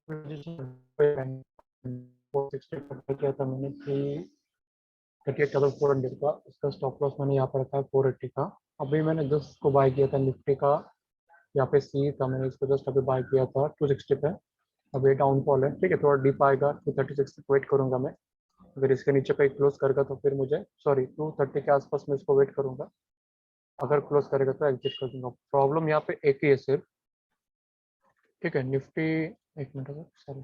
किया था मैंने 38,400 का। इसका स्टॉप लॉस मैंने यहाँ पर रखा है 480 का। अभी मैंने जस्ट इसको बाय किया था निफ्टी का, यहाँ पे सी था, मैंने इसको जस्ट अभी बाय किया था 260 पे। अभी डाउनफॉल है, ठीक है, थोड़ा डीप आएगा 236 तक वेट करूंगा मैं। अगर इसके नीचे पे क्लोज करेगा तो फिर मुझे, सॉरी, 230 के आसपास में इसको वेट करूंगा। अगर क्लोज करेगा तो एग्जिट कर दूंगा। प्रॉब्लम यहाँ पे एक ही है सिर्फ, ठीक है, निफ्टी, एक मिनट सॉरी,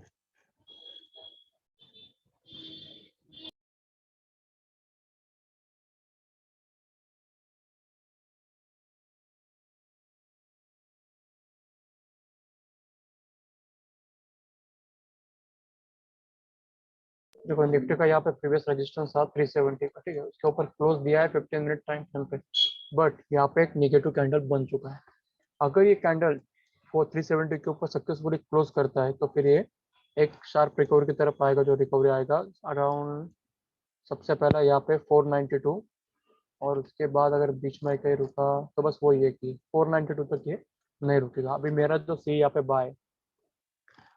देखो निफ्टी का यहाँ पे प्रीवियस रेजिस्टेंस था 370 का, ठीक है, उसके ऊपर क्लोज दिया है 15 मिनट टाइम फ्रेम पे, बट यहाँ पे एक नेगेटिव कैंडल बन चुका है। अगर ये कैंडल 370 के ऊपर सक्सेसफुली क्लोज करता है तो फिर ये एक शार्प रिकवरी की तरफ आएगा, जो रिकवरी आएगा अराउंड, सबसे पहला यहाँ पे 492, और उसके बाद अगर बीच में कहीं रुका तो बस वो ये कि 492 तक ये नहीं रुकेगा। अभी मेरा जो सी यहाँ पे बाय,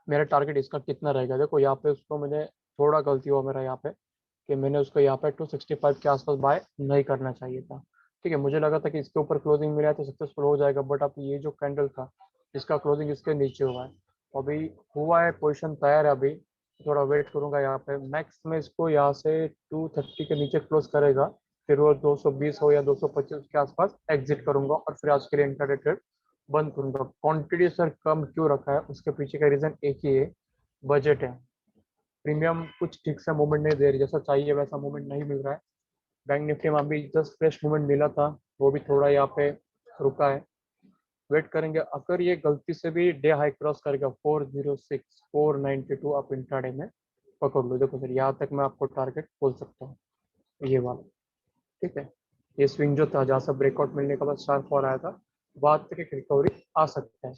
मेरा टारगेट इसका कितना रहेगा, देखो यहाँ पे उसको मैंने, थोड़ा गलती हुआ मेरा यहाँ पे कि मैंने उसको यहाँ पे 265 के आसपास बाय नहीं करना चाहिए था, ठीक है। मुझे लगा था कि इसके ऊपर क्लोजिंग मिला है तो सक्सेसफुल हो जाएगा, बट अब ये जो कैंडल था इसका क्लोजिंग इसके नीचे हुआ है। अभी हुआ है, पोजिशन तैयार है अभी, थोड़ा वेट करूंगा यहाँ पे। मैक्स में इसको यहाँ से 230 के नीचे क्लोज करेगा, फिर वो 220 हो या 225 के आसपास एग्जिट करूंगा, और फिर आज के लिए इंट्राडे ट्रेड बंद करूंगा। क्वांटिटी सर कम क्यों रखा है, उसके पीछे का रीजन एक ही है, बजट है। प्रीमियम कुछ ठीक से मूवमेंट नहीं दे रही, जैसा चाहिए वैसा मूवमेंट नहीं मिल रहा है। बैंक निफ्टी में अभी जस्ट फ्रेश मूवमेंट मिला था, वो भी थोड़ा यहाँ पे रुका है। वेट करेंगे, अगर ये गलती से भी डे हाई क्रॉस करेगा 406 492, आप इंट्राडे में पकड़ लो। देखो सर, यहाँ तक मैं आपको टारगेट बोल सकता हूँ, ये वाला, ठीक है। ये स्विंग जो था, जहाँ से ब्रेकआउट मिलने के बाद शार्प फॉल आया था, बाद तक एक रिकवरी आ सकता है।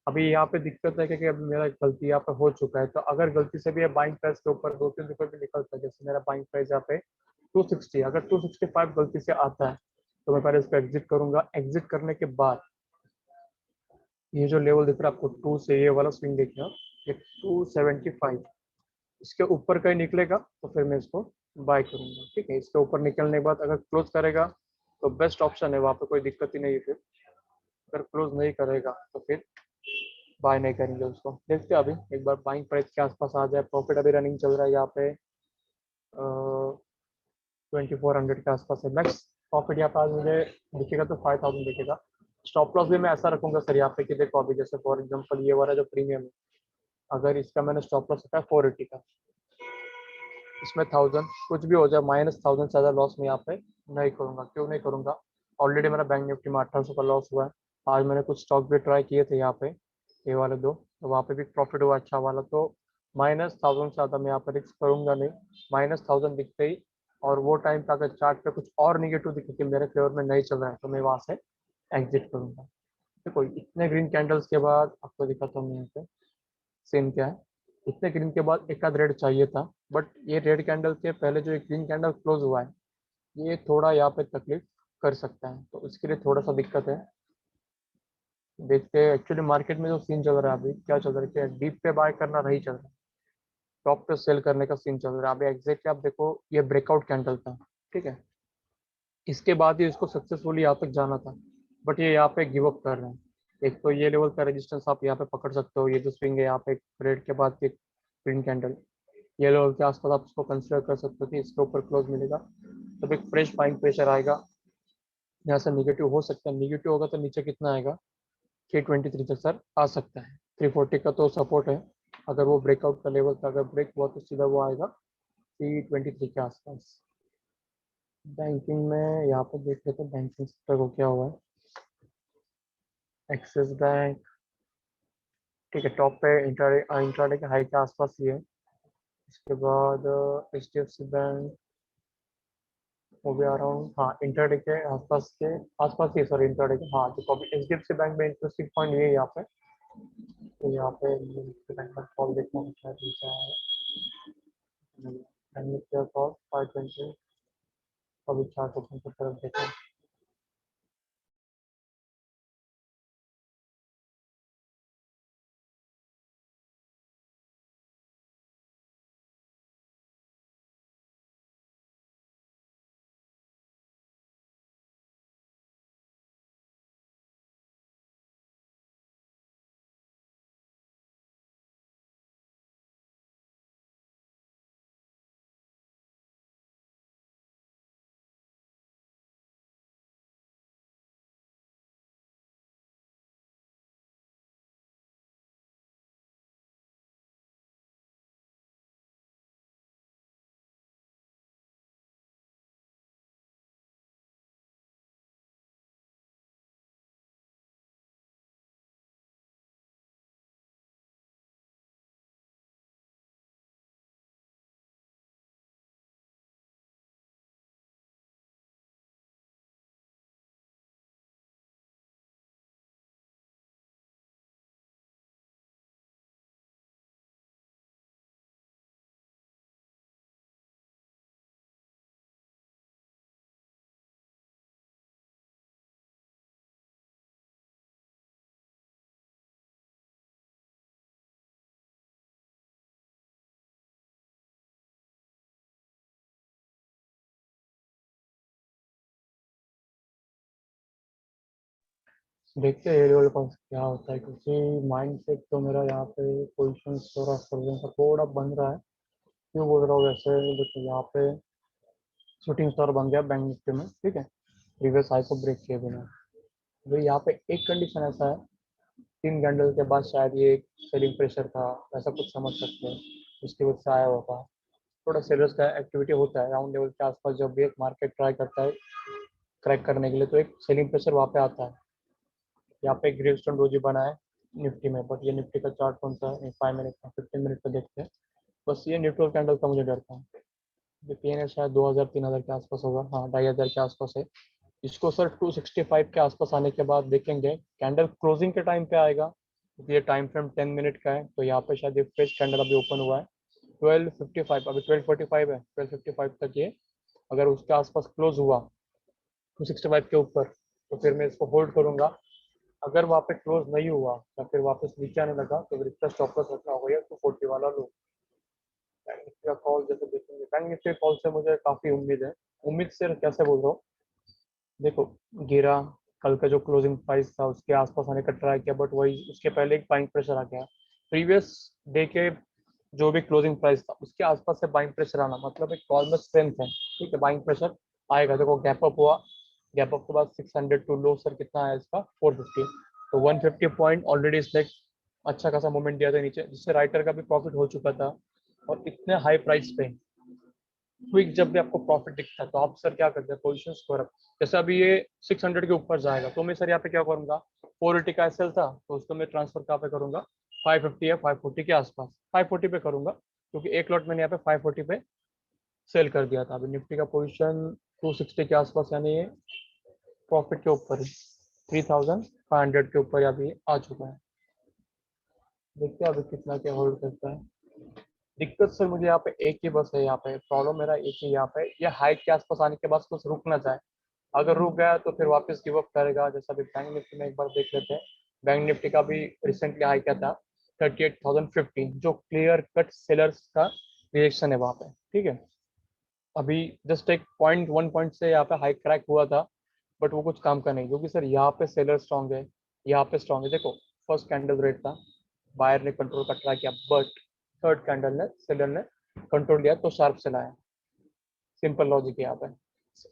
अभी यहाँ पे दिक्कत है कि अभी मेरा गलती यहाँ पे हो चुका है, तो अगर गलती से भी ये बाइंग प्राइस के ऊपर 2-3 रुपए भी निकलता है, जैसे मेरा बाइंग प्राइस यहाँ पे 260, अगर 265 गलती से आता है तो मैं पहले इसको एग्जिट करूंगा। एग्जिट करने के बाद ये जो लेवल दिख रहा है आपको, टू से ये वाला स्विंग देखिए आप, ये 275, इसके ऊपर कहीं निकलेगा तो फिर मैं इसको बाय करूंगा, ठीक है। इसके ऊपर निकलने के बाद अगर क्लोज करेगा तो बेस्ट ऑप्शन है, वहाँ पे कोई दिक्कत ही नहीं है। फिर अगर क्लोज नहीं करेगा तो फिर बाय नहीं करेंगे उसको। देखते हैं अभी एक बार बाइंग प्राइस के आसपास आ जाए। प्रॉफिट अभी रनिंग चल रहा है यहाँ पे 2400 के आसपास है मैक्स प्रॉफिट। यहाँ पे आज मुझे दिखेगा तो 5000 दिखेगा। स्टॉप लॉस भी मैं ऐसा रखूंगा सर यहाँ पे कि देखो, अभी जैसे फॉर एग्जांपल ये वाला जो प्रीमियम है, अगर इसका मैंने स्टॉप लॉस रखा है 480 का, इसमें 1000 कुछ भी हो जाए, -1000 से ज़्यादा लॉस में यहाँ पे नहीं करूंगा। क्यों नहीं करूंगा, ऑलरेडी मेरा बैंक निफ्टी में 1800 का लॉस हुआ है। आज मैंने कुछ स्टॉक भी ट्राई किए थे यहाँ पे, ये वाले दो, तो वहाँ पे भी प्रॉफिट हुआ अच्छा वाला। तो -1000 से ज़्यादा मैं यहाँ पे रिस्क करूंगा नहीं। -1000 दिखते ही, और वो टाइम पे अगर चार्ट पे कुछ और निगेटिव दिखे कि मेरे फेवर में नहीं चल रहा है, तो मैं वहाँ से एग्जिट करूंगा। देखो इतने ग्रीन कैंडल्स के बाद आपको दिखाता हूँ मैं यहाँ पे सीन क्या है। इतने ग्रीन के बाद एक आध रेड चाहिए था, बट ये रेड कैंडल के पहले जो एक ग्रीन कैंडल क्लोज हुआ है, ये थोड़ा यहाँ पे तकलीफ कर सकता है, तो इसके लिए थोड़ा सा दिक्कत है। देखते हैं एक्चुअली मार्केट में जो सीन चल रहा है अभी, क्या चल रहा है कि डीप पे बाय करना नहीं चल रहा है, टॉप पे सेल करने का सीन चल रहा है। अभी एग्जैक्टली आप देखो, ये ब्रेकआउट कैंडल था, ठीक है, इसके बाद ही इसको सक्सेसफुली यहाँ तक जाना था, बट ये यहाँ पे गिव अप कर रहे हैं। एक तो ये लेवल का रेजिस्टेंस आप यहाँ पे पकड़ सकते हो, ये जो स्विंग है यहाँ पे रेड के बाद एक ग्रीन कैंडल, ये लेवल के आसपास आप इसको कंसिडर कर सकते हो कि इसके ऊपर क्लोज मिलेगा तब एक फ्रेश बाइंग प्रेशर आएगा। यहाँ से निगेटिव हो सकता है, निगेटिव होगा तो नीचे कितना आएगा, 323 तक सर आ सकता है। 340 का तो सपोर्ट है, अगर वो ब्रेकआउट का लेवल का अगर ब्रेक हुआ तो सीधा वो आएगा 323 के आसपास। बैंकिंग में यहाँ पर देख लेते हैं बैंकिंग सेक्टर को क्या हुआ है। एक्सिस बैंक, ठीक है, टॉप पे इंट्राडे इंट्राडे के हाई के आसपास ही है। इसके बाद HDFC बैंक, वो भी अराउंड, हाँ, इंट्राडे के आसपास ही, सॉरी इंट्राडे के, हाँ। तो अभी HDFC बैंक में इंटरेस्टिंग पॉइंट ये है यहाँ पे, तो यहाँ पे बैंक का कॉल देखना होता है, कॉल 520, अभी 4% की तरफ देखा। देखते हैं ये लेवल पर क्या होता है, क्योंकि माइंड सेट तो मेरा यहाँ पे पोजिशन थोड़ा सर्जन का थोड़ा बन रहा है। क्यों बोल रहा हूँ वैसे, देखो यहाँ पे शूटिंग स्टार बन गया बैंक निफ्टी में, ठीक है, प्रीवियस हाई को ब्रेक किए बिना। भाई यहाँ पे एक कंडीशन ऐसा है, 3 कैंडल के बाद शायद ये एक सेलिंग प्रेशर था, ऐसा कुछ समझ सकते हैं, उसकी वजह से आया होगा। थोड़ा सेलर्स का एक्टिविटी होता है राउंड लेवल के आसपास, जब भी एक मार्केट ट्राई करता है क्रैक करने के लिए, तो एक सेलिंग प्रेशर वहाँ पे आता है। यहाँ पे एक ग्रेवस्टोन डोजी बना है निफ्टी में, बट ये निफ्टी का चार्ट कौन सा है, 5 मिनट का, 15 मिनट का देखते हैं। बस ये न्यूट्रल कैंडल का मुझे डर था। ये पेन है शायद 2000 3000 के आसपास होगा, हाँ 2500 के आसपास है। इसको सर 265 के आसपास आने के बाद देखेंगे, कैंडल क्लोजिंग के टाइम पे आएगा, क्योंकि ये टाइम फ्रेम 10 मिनट का है, तो यहाँ पे शायद ये फ्रेश कैंडल अभी ओपन हुआ है 1255, अभी 1245 है, 1255 तक ये अगर उसके आसपास क्लोज हुआ 265 के ऊपर, तो फिर मैं इसको होल्ड करूंगा। अगर वहाँ पे क्लोज नहीं हुआ या फिर वापस नीचे आने लगा, तो फिर इसका स्टॉप लॉस रखना होगा, या 240 वाला लो। बैंक निफ्टी का कॉल जैसे देखेंगे, बैंक निफ्टी कॉल से मुझे काफी उम्मीद है। उम्मीद से कैसे बोल रहा हूँ, देखो, गिरा, कल का जो क्लोजिंग प्राइस था उसके आसपास आने का ट्राई किया, बट वही उसके पहले एक बाइंग प्रेशर आ गया। प्रीवियस डे के जो भी क्लोजिंग प्राइस था उसके आसपास से बाइंग प्रेशर आना मतलब एक कॉल में स्ट्रेंथ है, ठीक है, बाइंग प्रेशर आएगा। देखो गैप अप हुआ, गैप अप के बाद 600 टू लो सर कितना आया इसका 450, तो 150 पॉइंट ऑलरेडी इसने अच्छा खासा मूवमेंट दिया था नीचे, जिससे राइटर का भी प्रॉफिट हो चुका था। और इतने हाई प्राइस पे क्विक जब भी आपको प्रॉफिट दिखता है, तो आप सर क्या करते हैं, पोजिशन स्क्वायर अप। जैसे अभी ये 600 के ऊपर जाएगा, तो मैं सर यहाँ पे क्या करूंगा, 480 का एसएल था, तो उसको मैं ट्रांसफर कहाँ पे करूंगा, 550 या 540 के आसपास, 540 पे करूंगा, क्योंकि एक लॉट मैंने यहाँ पे 540 पे सेल कर दिया था। अभी निफ्टी का पोजीशन 260 के आसपास, यानी ये प्रॉफिट के ऊपर है, 3500 के ऊपर अभी आ चुका है। देखते हैं अभी कितना क्या होल्ड करता है। दिक्कत सर मुझे यहाँ पे एक ही बस है, यहाँ पे प्रॉब्लम मेरा एक ही यहाँ पे, ये हाइट के आसपास आने के बाद कुछ रुक ना जाए। अगर रुक गया तो फिर वापस गिव अप करेगा, जैसा अभी बैंक निफ्टी में एक बार देख लेते हैं। बैंक निफ्टी का भी रिसेंटली हाई क्या था, 38,015, जो क्लियर कट सेलर्स का रिएक्शन है वहाँ पे, ठीक है। अभी जस्ट एक पॉइंट 1 पॉइंट से यहाँ पे हाई क्रैक हुआ था, बट वो कुछ काम का नहीं, क्योंकि सर यहाँ पे सेलर स्ट्रॉन्ग है, यहाँ पे स्ट्रॉन्ग है। देखो फर्स्ट कैंडल रेट था, बायर ने कंट्रोल का ट्राई किया, बट थर्ड कैंडल ने सेलर ने कंट्रोल लिया, तो शार्प चलाया। सिंपल लॉजिक है यहाँ पे,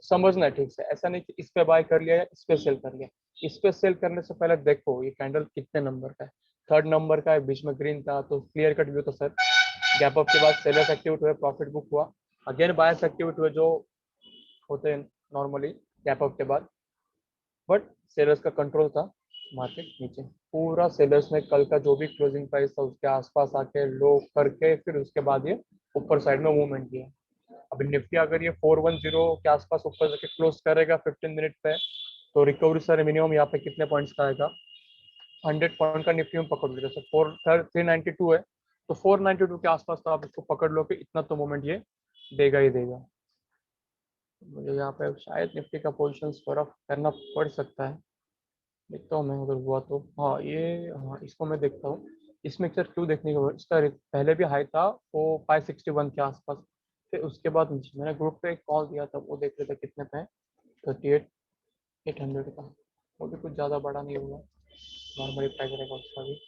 समझना है ठीक से। ऐसा नहीं कि इस पे बाय कर लिया या इस पे सेल कर लिया। इस पे सेल करने से पहले देखो ये कैंडल कितने नंबर का है, थर्ड नंबर का है, बीच में ग्रीन था, तो क्लियर कट व्यू। तो सर गैप अप के बाद सेलर्स एक्टिवेट हुए, प्रॉफिट बुक हुआ, अगेन बायर्स एक्टिवेट हुए जो होते हैं नॉर्मली गैप अप के बाद, बट सेलर्स का कंट्रोल था, मार्केट नीचे। पूरा सेलर्स ने कल का जो भी क्लोजिंग प्राइस था उसके आसपास आके लो करके फिर उसके बाद ये ऊपर साइड में मूवमेंट किया। अभी निफ्टी अगर ये 410 के आसपास ऊपर जाके क्लोज करेगा 15 मिनट पे, तो रिकवरी सर मिनिमम यहाँ पे कितने पॉइंट्स का आएगा, 100 पॉइंट का निफ्टी में पकड़ लो। जैसे 392 है, तो 492 के आसपास तो आप इसको पकड़ लो कि इतना तो मोमेंट ये देगा ही देगा। मुझे यहाँ पे शायद निफ्टी का पोजिशन फर्क करना पड़ सकता है, देखता हूँ मैं अगर हुआ तो। हाँ ये, हाँ इसको मैं देखता हूँ। इसमें सर क्यों देखने को, इसका पहले भी हाई था वो 561 के आसपास, फिर उसके बाद नीचे। मैंने ग्रुप पे एक कॉल दिया था, वो देख रहे थे कितने पे, 38,800 का। वो भी कुछ ज़्यादा बड़ा नहीं होगा, नॉर्मली प्राइस रहेगा उसका भी।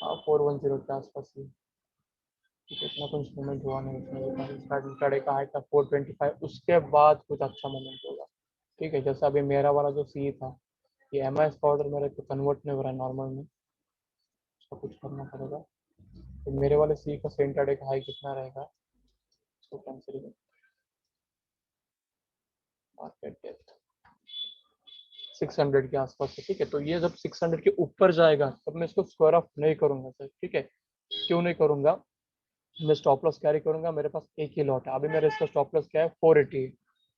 हाँ 410 के आसपास ही, इतना कुछ मूवमेंट हुआ नहीं उसमें। इंट्राडे का हाई था 425, उसके बाद कुछ अच्छा मूवमेंट होगा, ठीक है। जैसे अभी मेरा वाला जो सी था, ये एम आई का ऑर्डर मेरे को कन्वर्ट नहीं हो रहा है नॉर्मल में, उसका कुछ करना पड़ेगा। तो मेरे वाले सी का सेंटर का हाई कितना रहेगा, इसको कैंसिल कर, मार्केट डेप्थ 600 के आसपास है, ठीक है। तो ये जब 600 के ऊपर जाएगा तब मैं इसको स्क्वायर ऑफ नहीं करूंगा सर, ठीक है। क्यों नहीं करूंगा, मैं स्टॉप लॉस कैरी करूंगा, मेरे पास एक ही लॉट है। अभी मेरा इसका स्टॉप लॉस क्या है, 480,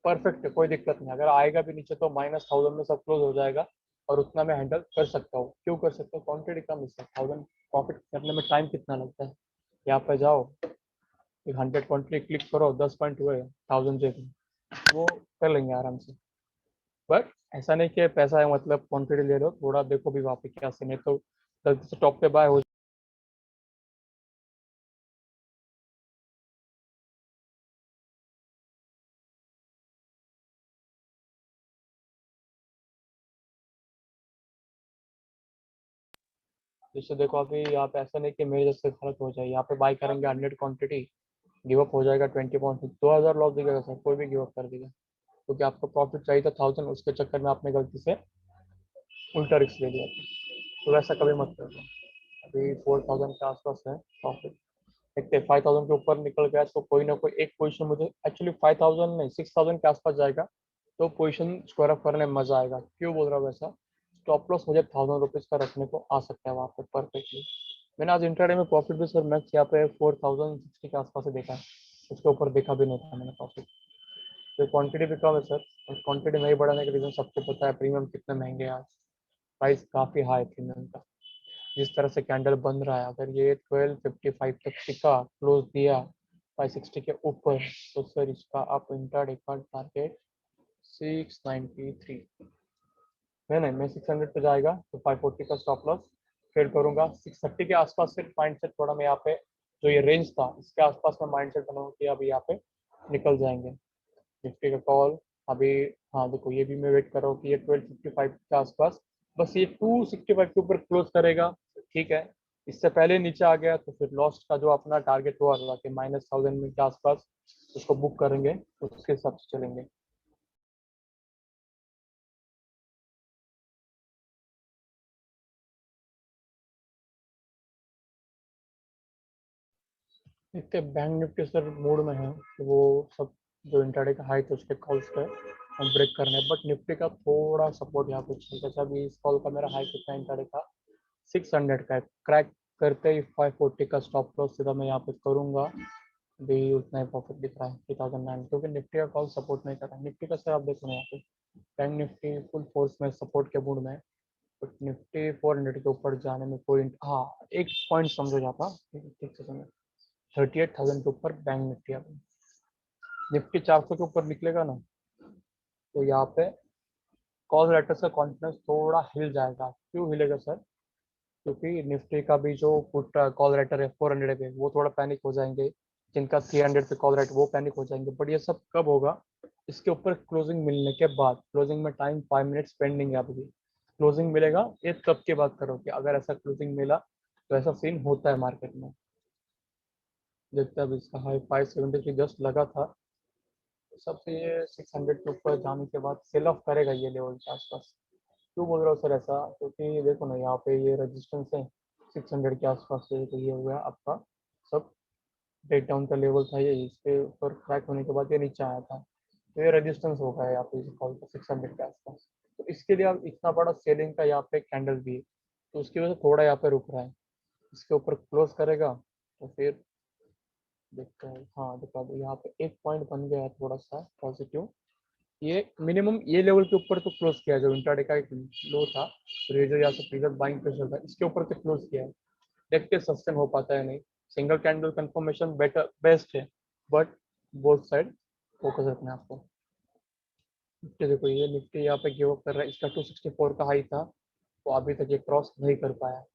परफेक्ट है, कोई दिक्कत नहीं। अगर आएगा भी नीचे तो -1000 में सब क्लोज हो जाएगा, और उतना मैं हैंडल कर सकता हूँ। क्यों कर सकता हूँ, क्वांटिटी कम है सर, 1000 प्रॉफिट करने में टाइम कितना लगता है। यहाँ पे जाओ, एक 100 क्वांटिटी क्लिक करो, 10 पॉइंट हुए, 1000 जे, वो कर लेंगे आराम से। बट ऐसा नहीं कि पैसा है मतलब क्वांटिटी ले लो, थोड़ा देखो भी वहाँ पे क्या सीन है, तो गलती से टॉप पे बाय हो जिससे देखो अभी यहाँ पे ऐसा नहीं कि मेरे जैसे गलत हो जाए, यहाँ पे बाई करेंगे 100 क्वांटिटी, गिव अप हो जाएगा 20 पॉइंट, 2000 लॉस दिखेगा सर, कोई भी गिव अप कर देगा, क्योंकि आपको प्रॉफिट चाहिए था 1000, उसके चक्कर में आपने गलती से उल्टा रिस्क ले लिया था। तो वैसा कभी मत करना। अभी 4000 के आसपास है प्रॉफिट, देखते 5000 के ऊपर निकल गया तो कोई ना कोई एक पोजीशन मुझे, एक्चुअली 5000 नहीं 6000 के आसपास जाएगा तो पोजीशन स्क्वायर अप करने में मजा आएगा। क्यों बोल रहा हूँ वैसा, स्टॉप लॉस मुझे 1000 रुपीज का रखने को आ सकता है वहाँ पे परफेक्टली। मैंने आज इंट्राडे में प्रॉफिट भी सर मैक्स यहाँ पे 4060 के आसपास से देखा है, उसके ऊपर देखा भी नहीं था मैंने प्रॉफिट। तो क्वांटिटी भी कम है सर, और क्वांटिटी नहीं बढ़ाने के रीजन सबको पता है, प्रीमियम कितने महंगे हैं आज, प्राइस काफी हाई है प्रीमियम का। जिस तरह से कैंडल बन रहा है, अगर ये 1255 तक टिका, क्लोज दिया 560 के ऊपर, तो सर इसका आप इंट्राडे का टारगेट 693, नहीं नहीं मैं 600 पे जाएगा तो 540 का स्टॉप लॉस ट्रेड करूंगा। 630 के आसपास से माइंडसेट थोड़ा मैं यहाँ पे, जो ये रेंज था इसके आसपास में माइंडसेट बनाऊंगा कि अभी यहाँ पे निकल जाएंगे। निफ्टी का कॉल अभी, हाँ देखो ये भी मैं वेट कर रहा हूँ कि ये 1255 के आसपास, बस ये 265 के ऊपर क्लोज करेगा, ठीक है। इससे पहले नीचे आ गया तो फिर लॉस्ट का जो अपना टारगेट हुआ था कि -1000 के आसपास, उसको बुक करेंगे तो उसके हिसाब से चलेंगे। देखते बैंक निफ्टी सर मूड में है तो वो सब, जो इंट्राडे का हाई थे उसके कॉल्स पे हम ब्रेक करना है, बट निफ्टी का थोड़ा सपोर्ट यहाँ पे चाहिए था। अभी इस कॉल का मेरा हाई कितना इंट्राडे का 600 का है, क्रैक करते ही 540 का स्टॉप लॉस सीधा मैं यहाँ पे करूंगा। अभी उतना ही प्रॉफिट दिख रहा है 3009, क्योंकि निफ्टी का कॉल सपोर्ट नहीं कर रहा है। निफ्टी का सर आप देखो ना यहाँ पे, बैंक निफ्टी फुल फोर्स में सपोर्ट के मूड में है, बट निफ्टी 400 के ऊपर जाने में कोई, हाँ एक पॉइंट समझो जाता, ठीक से समझो, 38,000 के ऊपर बैंक निफ्टी, अब निफ्टी 400 के ऊपर निकलेगा ना तो यहाँ पे कॉल राइटर्स का कॉन्फिडेंस थोड़ा हिल जाएगा। क्यों हिलेगा सर, क्योंकि निफ्टी का भी जो पुट कॉल राइटर है 400 पे, वो थोड़ा पैनिक हो जाएंगे, जिनका 300 पे कॉल राइटर वो पैनिक हो जाएंगे, बट ये सब कब होगा, इसके ऊपर क्लोजिंग मिलने के बाद। क्लोजिंग में टाइम 5 मिनट्स पेंडिंग है अभी, क्लोजिंग मिलेगा ये तब की बात करो कि अगर ऐसा क्लोजिंग मिला तो ऐसा सीन होता है मार्केट में। देखते हैं, अब इसका हाई 573 जस्ट लगा था, सबसे ये 600 के ऊपर जाने के बाद सेल ऑफ करेगा ये लेवल के आसपास। क्यों बोल रहा हूँ सर ऐसा, क्योंकि देखो ना यहाँ पे ये रेजिस्टेंस है 600 के आसपास से, तो ये हो गया आपका सब, ब्रेक डाउन का लेवल था ये, इसके ऊपर क्रैक होने के बाद ये नीचे आया था, तो ये रेजिस्टेंस हो गया यहाँ पे इस कॉल का 600 के आसपास। तो इसके लिए अब इतना बड़ा सेलिंग का यहाँ पे कैंडल भी है, तो उसकी वजह से थोड़ा यहाँ पे रुक रहा है। इसके ऊपर क्लोज करेगा तो फिर देखते हैं। हाँ देखो अब यहाँ पे एक पॉइंट बन गया है थोड़ा सा पॉजिटिव, ये मिनिमम ये लेवल के ऊपर तो क्लोज किया है, जो इंट्राडे का एक लो था, तो ये जो यहाँ से प्रीवियस बाइंग प्रेशर था इसके ऊपर तो क्लोज किया है। देखते सस्टेन हो पाता है नहीं, single candle confirmation better best है, बट बोथ साइड फोकस रखना है आपको। निफ्टी देखो ये निफ्टी यहाँ पे गिव अप कर रहा है, इसका 264 का हाई था, तो अभी तक ये क्रॉस नहीं कर पाया।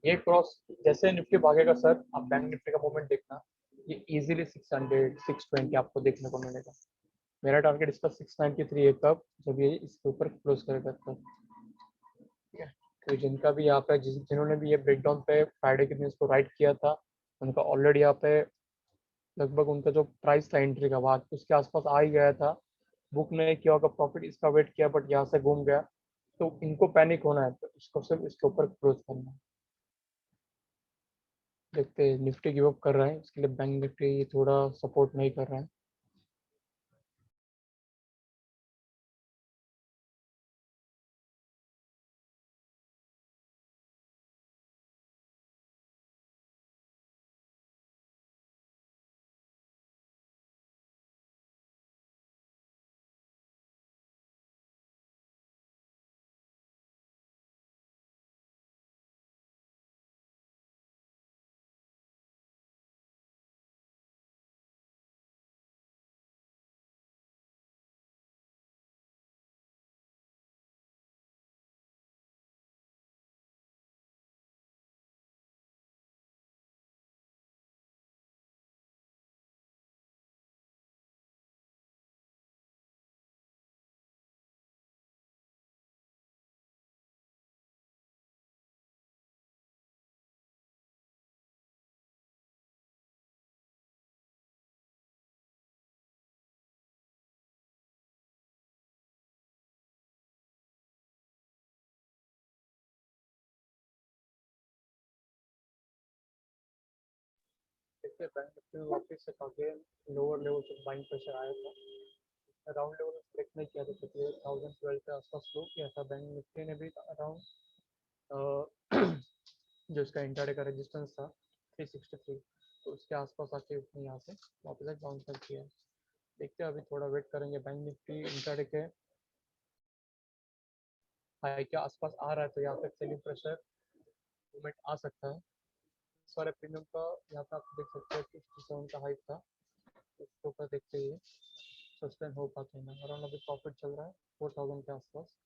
ये क्रॉस जैसे निफ्टी भागेगा सर, आप बैंक निफ्टी का मूवमेंट देखना, ये इजीली 600 620 आपको देखने को मिलेगा। मेरा टारगेट इसका 693 है, कब, जब ये इसके ऊपर क्लोज करेगा तब, ठीक है। तो जिनका भी यहाँ पे जिन्होंने भी ये ब्रेकडाउन पे फ्राइडे के दिन इसको राइट किया था, उनका ऑलरेडी यहाँ पे लगभग उनका जो प्राइस था एंट्री का बाद उसके आसपास आ ही गया था, बुक ने किया होगा प्रॉफिट, इसका वेट किया बट यहाँ से घूम गया, तो इनको पैनिक होना है तो इसको सिर्फ इसके ऊपर क्लोज करना है। देखते हैं, निफ्टी गिव अप कर रहा है, इसके लिए बैंक निफ्टी थोड़ा सपोर्ट नहीं कर रहा है। देखते हैं बैंक निफ्टी में वापस से अगेन लोअर लेवल से बाइंग प्रेशर आया था, अराउंड लेवल ब्रेक नहीं किया था, क्योंकि 1012 के आसपास लो किया था बैंक निफ्टी ने भी अराउंड जो इसका इंट्राडे का रेजिस्टेंस था 363, तो उसके आसपास आके उसने यहाँ से वापस एक बाउंस बैक किया है। देखते हैं, अभी थोड़ा वेट करेंगे, बैंक निफ्टी इंट्राडे के हाई के आसपास आ रहा है तो यहाँ पे सेलिंग प्रेशर मूवमेंट आ सकता है। सारे प्रीमियम का यहाँ पे आप देख सकते हैं 67 का हाइक था, उसके ऊपर देखते ही सस्टेन हो पाते हैं। अराउंड अभी प्रॉफिट चल रहा है 4000 के आसपास।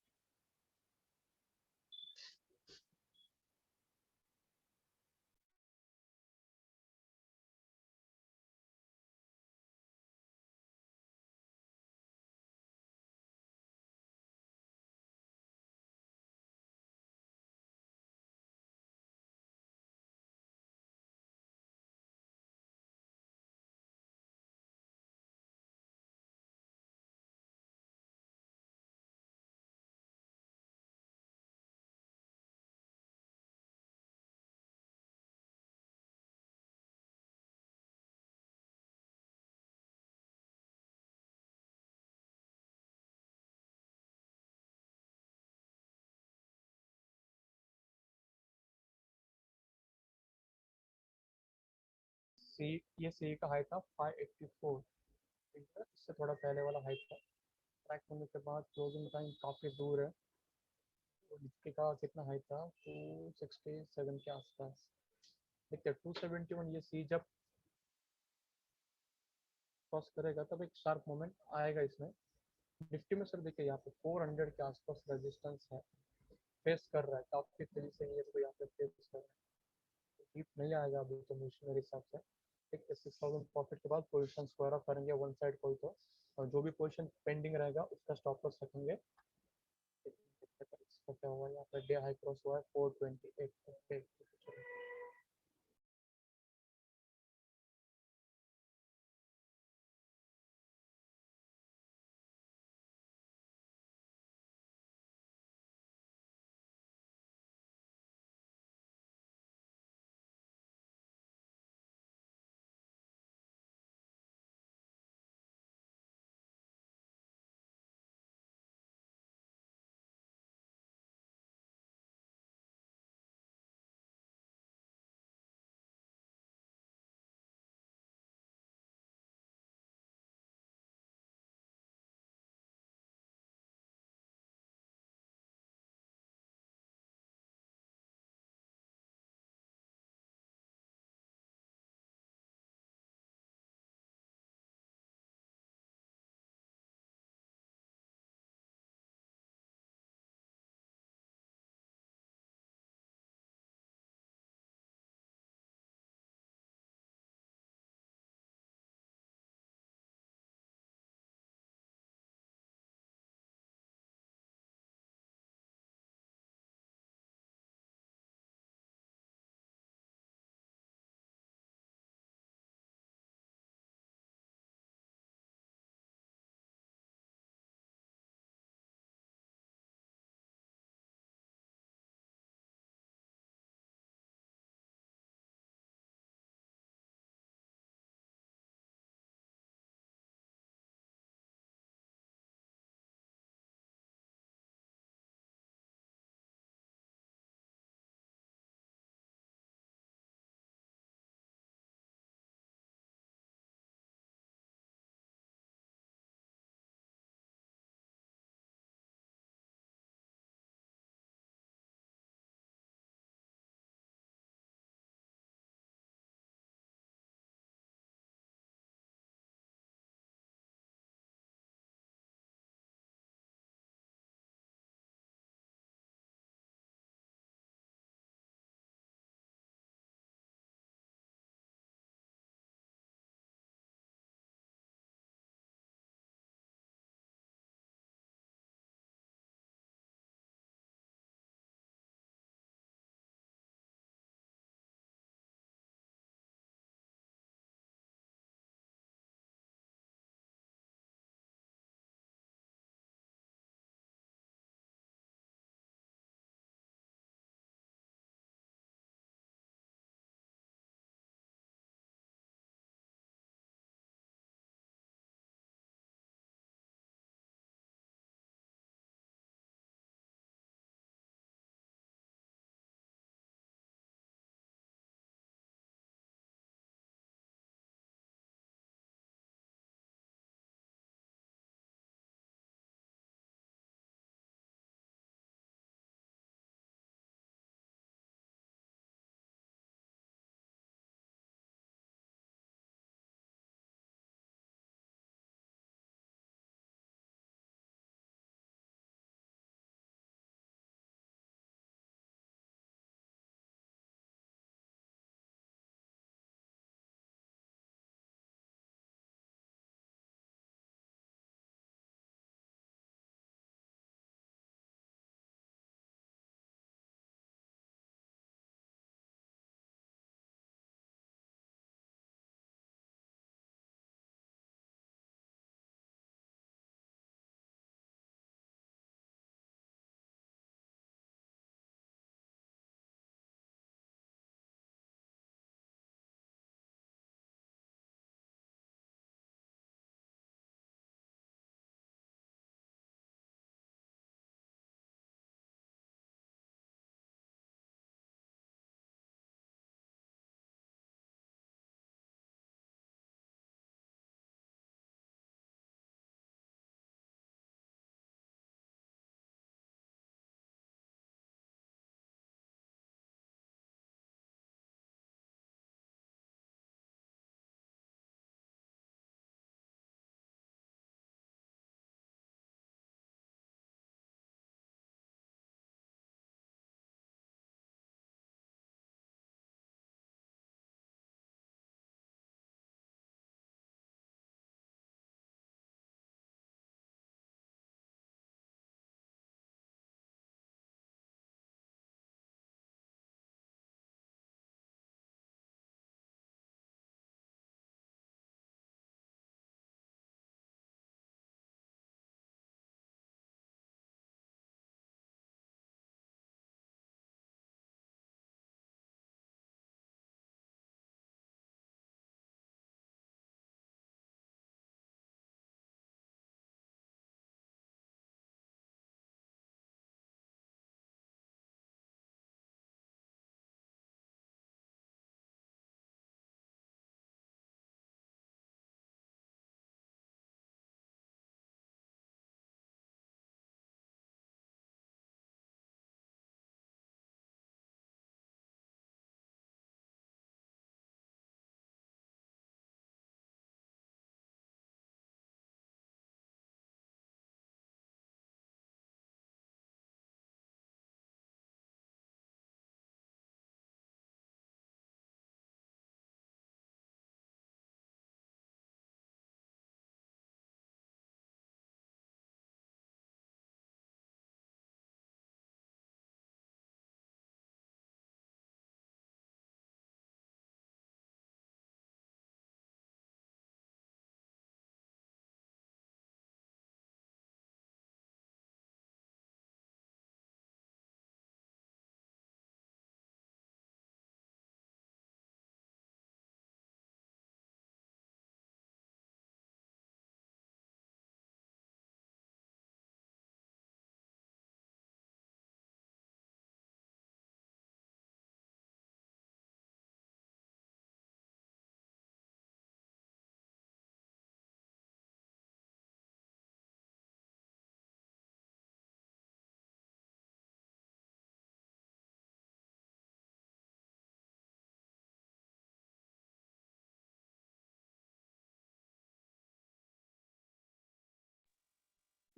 सी ये सी का हाई था 584, इससे थोड़ा पहले वाला हाई था। ट्रैक होने के बाद क्लोजिंग टाइम काफ़ी दूर है। निफ्टी का कितना हाई था 267 के आसपास। देखते 271 ये सी जब क्रॉस करेगा तब एक शार्प मोमेंट आएगा इसमें। निफ्टी में सर देखिए यहाँ पे 400 के आसपास रेजिस्टेंस है, फेस कर रहा है काफ़ी तेजी से, ये तो यहाँ पे फेस कर रहा है, डीप नहीं आएगा अभी तो मेरे हिसाब से। एक 6000 प्रॉफिट के बाद पोजिशन स्क्वायर ऑफ करेंगे वन साइड कोई तो, और जो भी पोजिशन पेंडिंग रहेगा उसका स्टॉप लॉस रखेंगे। इसका क्या हुआ यहाँ पे, डे हाई क्रॉस हुआ है 428।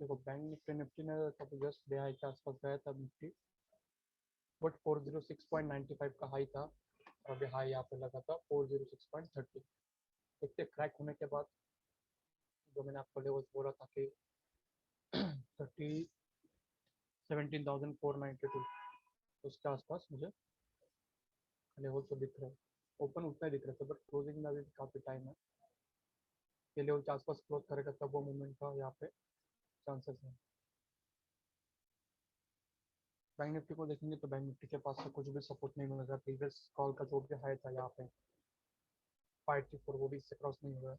देखो बैंक निफ्टी ने कभी जस्ट डे हाई के आसपास गया था निफ्टी, बट 406.95 का हाई था और अभी हाई यहाँ पे लगा था 406.30। देखते क्रैक होने के बाद जो मैंने आपको लेवल्स बोला था कि 17,492 उसके आसपास मुझे लेवल तो दिख रहे हैं। ओपन उतना ही दिख रहा था बट क्लोजिंग में अभी काफ़ी टाइम है। ये लेवल के आसपास क्लोज करेगा तब वो मूवमेंट का यहाँ पे चांसेस है। बैंक निफ्टी को देखेंगे तो बैंक निफ्टी के पास से कुछ भी सपोर्ट नहीं मिलेगा। प्रीवियस कॉल का जो भी हाई था यहाँ पे 584 वो भी इससे क्रॉस नहीं हुआ है।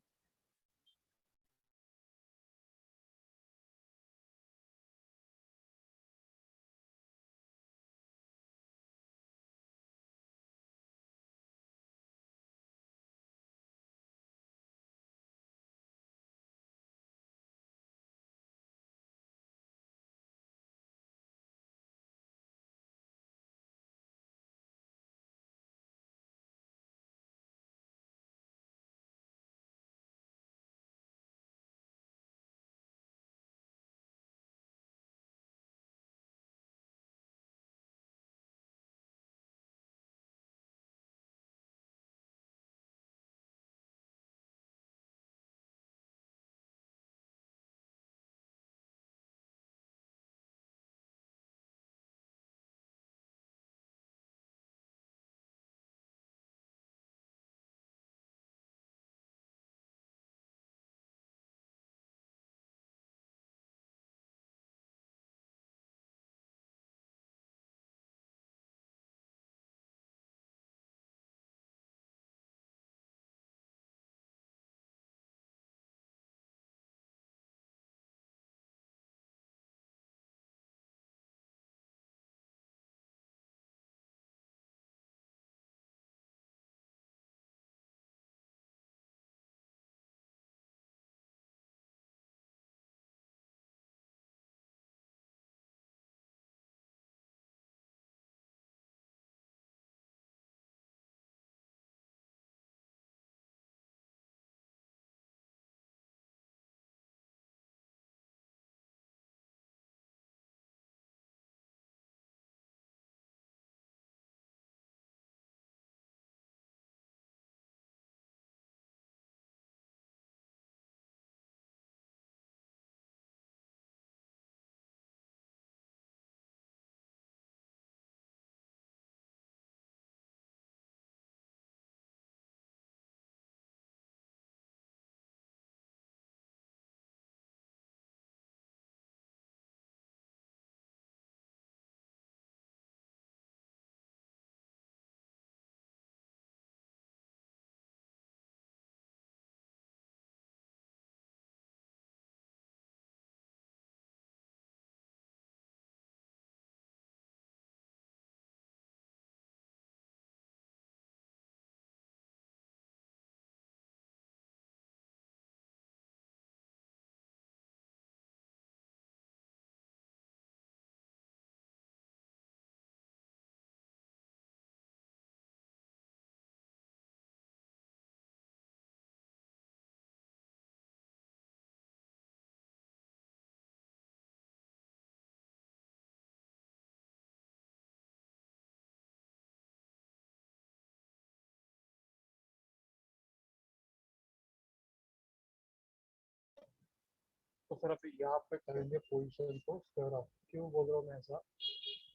तो फिर अभी यहाँ पे करेंगे पोजीशन को स्क्वायर ऑफ। क्यों बोल रहा हूँ मैं ऐसा?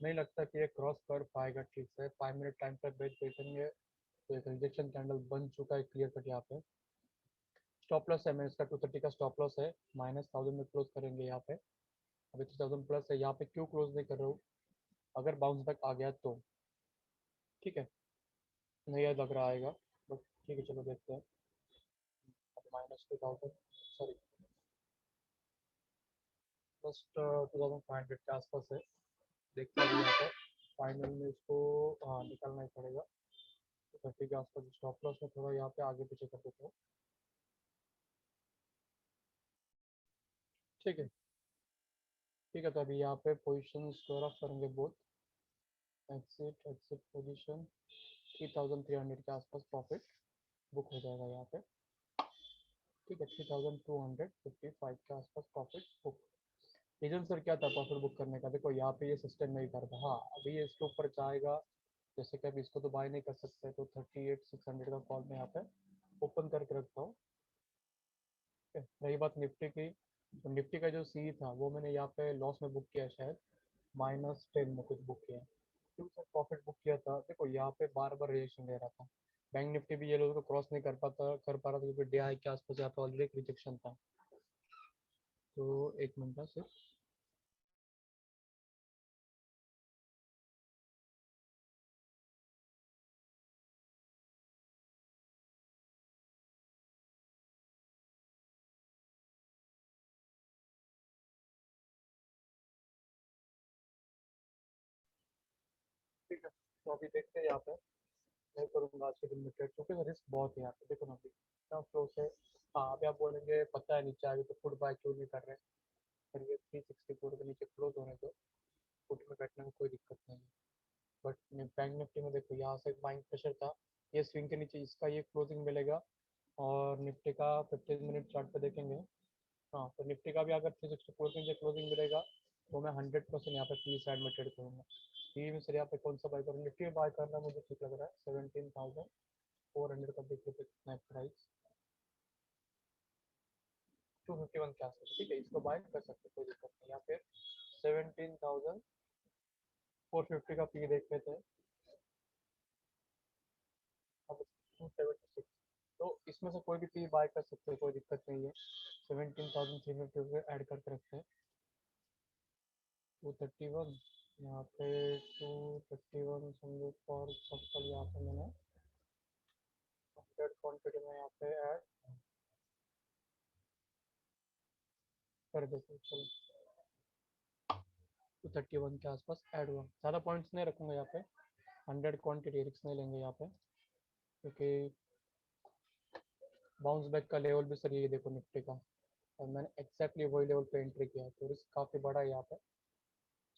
नहीं लगता कि ये क्रॉस कर पाएगा ठीक से। 5 मिनट टाइम पर वेट देखेंगे तो एक रिजेक्शन कैंडल बन चुका है क्लियर कट। यहाँ पे स्टॉप लॉस है, मैं इसका 230 का स्टॉप लॉस है, -1000 में क्लोज करेंगे यहाँ पे। अभी 3000 प्लस है यहाँ पे, क्यों क्लोज नहीं कर रहा हूँ? अगर बाउंस बैक आ गया तो ठीक है, नहीं याद लग रहा आएगा बट ठीक है चलो देखते हैं। -2000 सॉरी जस्ट 2500 के आसपास है। देखते हैं यहाँ पर फाइनल में इसको निकलना ही पड़ेगा। तो 30 के आसपास स्टॉप लॉस में थोड़ा यहाँ पे आगे पीछे कर देते हैं। ठीक है ठीक है, तो अभी यहाँ पे पोजिशन स्क्वायर ऑफ करेंगे बोथ। एग्जिट एग्जिट पोजिशन 3300 के आसपास प्रॉफिट बुक हो जाएगा यहाँ पे। ठीक है, 3255 के आसपास प्रॉफिट बुक। रीजन सर क्या था प्रॉफिट बुक करने का? देखो यहाँ पे ये सिस्टम नहीं करता। हाँ अभी ये इसके ऊपर जाएगा, जैसे कि अभी इसको तो बाय नहीं कर सकते, तो 38,600 का कॉल मैं यहाँ पे ओपन करके रखता हूँ। ठीक है, रही बात निफ्टी की, तो निफ्टी का जो सी था वो मैंने यहाँ पे लॉस में बुक किया है, शायद -10 में कुछ बुक किया है। क्यों सर प्रॉफिट बुक किया था? देखो यहाँ पे बार बार रिजेक्शन ले रहा था, बैंक निफ्टी भी ये लोगों को क्रॉस नहीं कर पा रहा था, क्योंकि डे हाई के आसपास यहाँ पे ऑलरेडी रिजेक्शन था। तो एक मिनट सिर्फ, ठीक है। तो अभी देखते हैं यहाँ पे, मैं करूँगा आज के दिन में ट्रेड, क्योंकि रिस्क बहुत है यहाँ पे। देखो ना अभी इतना फ्लो है। हाँ अभी आप बोलेंगे पता है नीचे आगे तो फुट बाय क्यों नहीं कर रहे हैं, पर ये 364 के नीचे क्लोज होने दो, फुट में बैठने में कोई दिक्कत नहीं है। बट बैंक निफ्टी में देखो यहाँ से बाइंग प्रेशर था, ये स्विंग के नीचे इसका ये क्लोजिंग मिलेगा। और निफ्टी का 15 मिनट चार्ट पे देखेंगे, हाँ तो निफ्टी का भी अगर 364 के नीचे क्लोजिंग मिलेगा, तो मैं 100% यहाँ पे पी साइड में ट्रेड करूँगा। पी में सर यहाँ पे कौन सा बाय करूँ? निफ्टी में बाय करना मुझे ठीक लग रहा है। 17,400 का देखिए तो कितना है प्राइस, 251 के आसपास। ठीक है, इसको बाय कर सकते, कोई दिक्कत नहीं। या फिर 17,450 का पी देख लेते हैं। अब 276, तो इसमें से कोई भी पी बाय कर सकते हैं, कोई दिक्कत नहीं है। 17,350 ऐड करके रखते हैं। 231 यहाँ पे, 231 समझो फॉर एग्जाम्पल, यहाँ पे मैंने 100 क्वान्टिटी में यहाँ पे ऐड कर देते हैं। चलो 231 के आसपास ऐड हुआ, ज़्यादा पॉइंट्स नहीं रखूँगा यहाँ पे, 100 क्वान्टिटी रिक्स नहीं लेंगे यहाँ पे, क्योंकि बाउंस बैक का लेवल भी सर ये देखो निफ्टी का, और मैंने एक्जैक्टली वही लेवल पे एंट्री किया है, तो रिस्क काफ़ी बड़ा है यहाँ पे।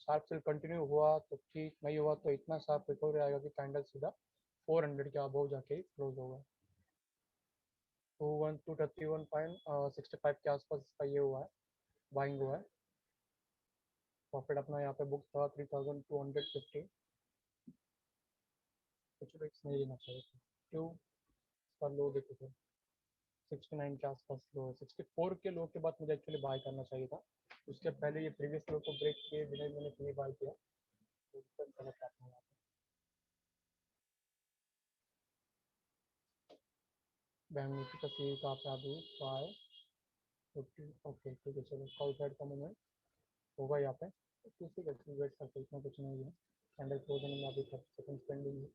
शार्प सेल कंटिन्यू हुआ तो ठीक, नहीं हुआ तो इतना शार्प रिकवरी आएगा कि कैंडल सीधा 400 के अबव जाके ही क्लोज होगा। 231.65 के आसपास इसका ये हुआ है, बाइंग हुआ है। प्रॉफिट अपना यहाँ पे बुक था 3,250, कुछ रिस्क नहीं लेना चाहिए था। क्यों? इसका लो देखो तो 69 के आसपास लो है, 64 के लो के बाद मुझे एक्चुअली बाय करना चाहिए था। उसके पहले ये प्रीवियस लो को ब्रेक किए बिना ही मैंने कहीं बाय किया, तो इसका गलत आता है। बैंक निफ्टी का सी कहाँ पे अभी बाय 50, ओके ठीक है। चलो कॉल साइड का मूवमेंट होगा यहाँ पे, किसी का वेट करते, इतना कुछ नहीं है। कैंडल क्लोज होने में अभी 30 सेकंड पेंडिंग है,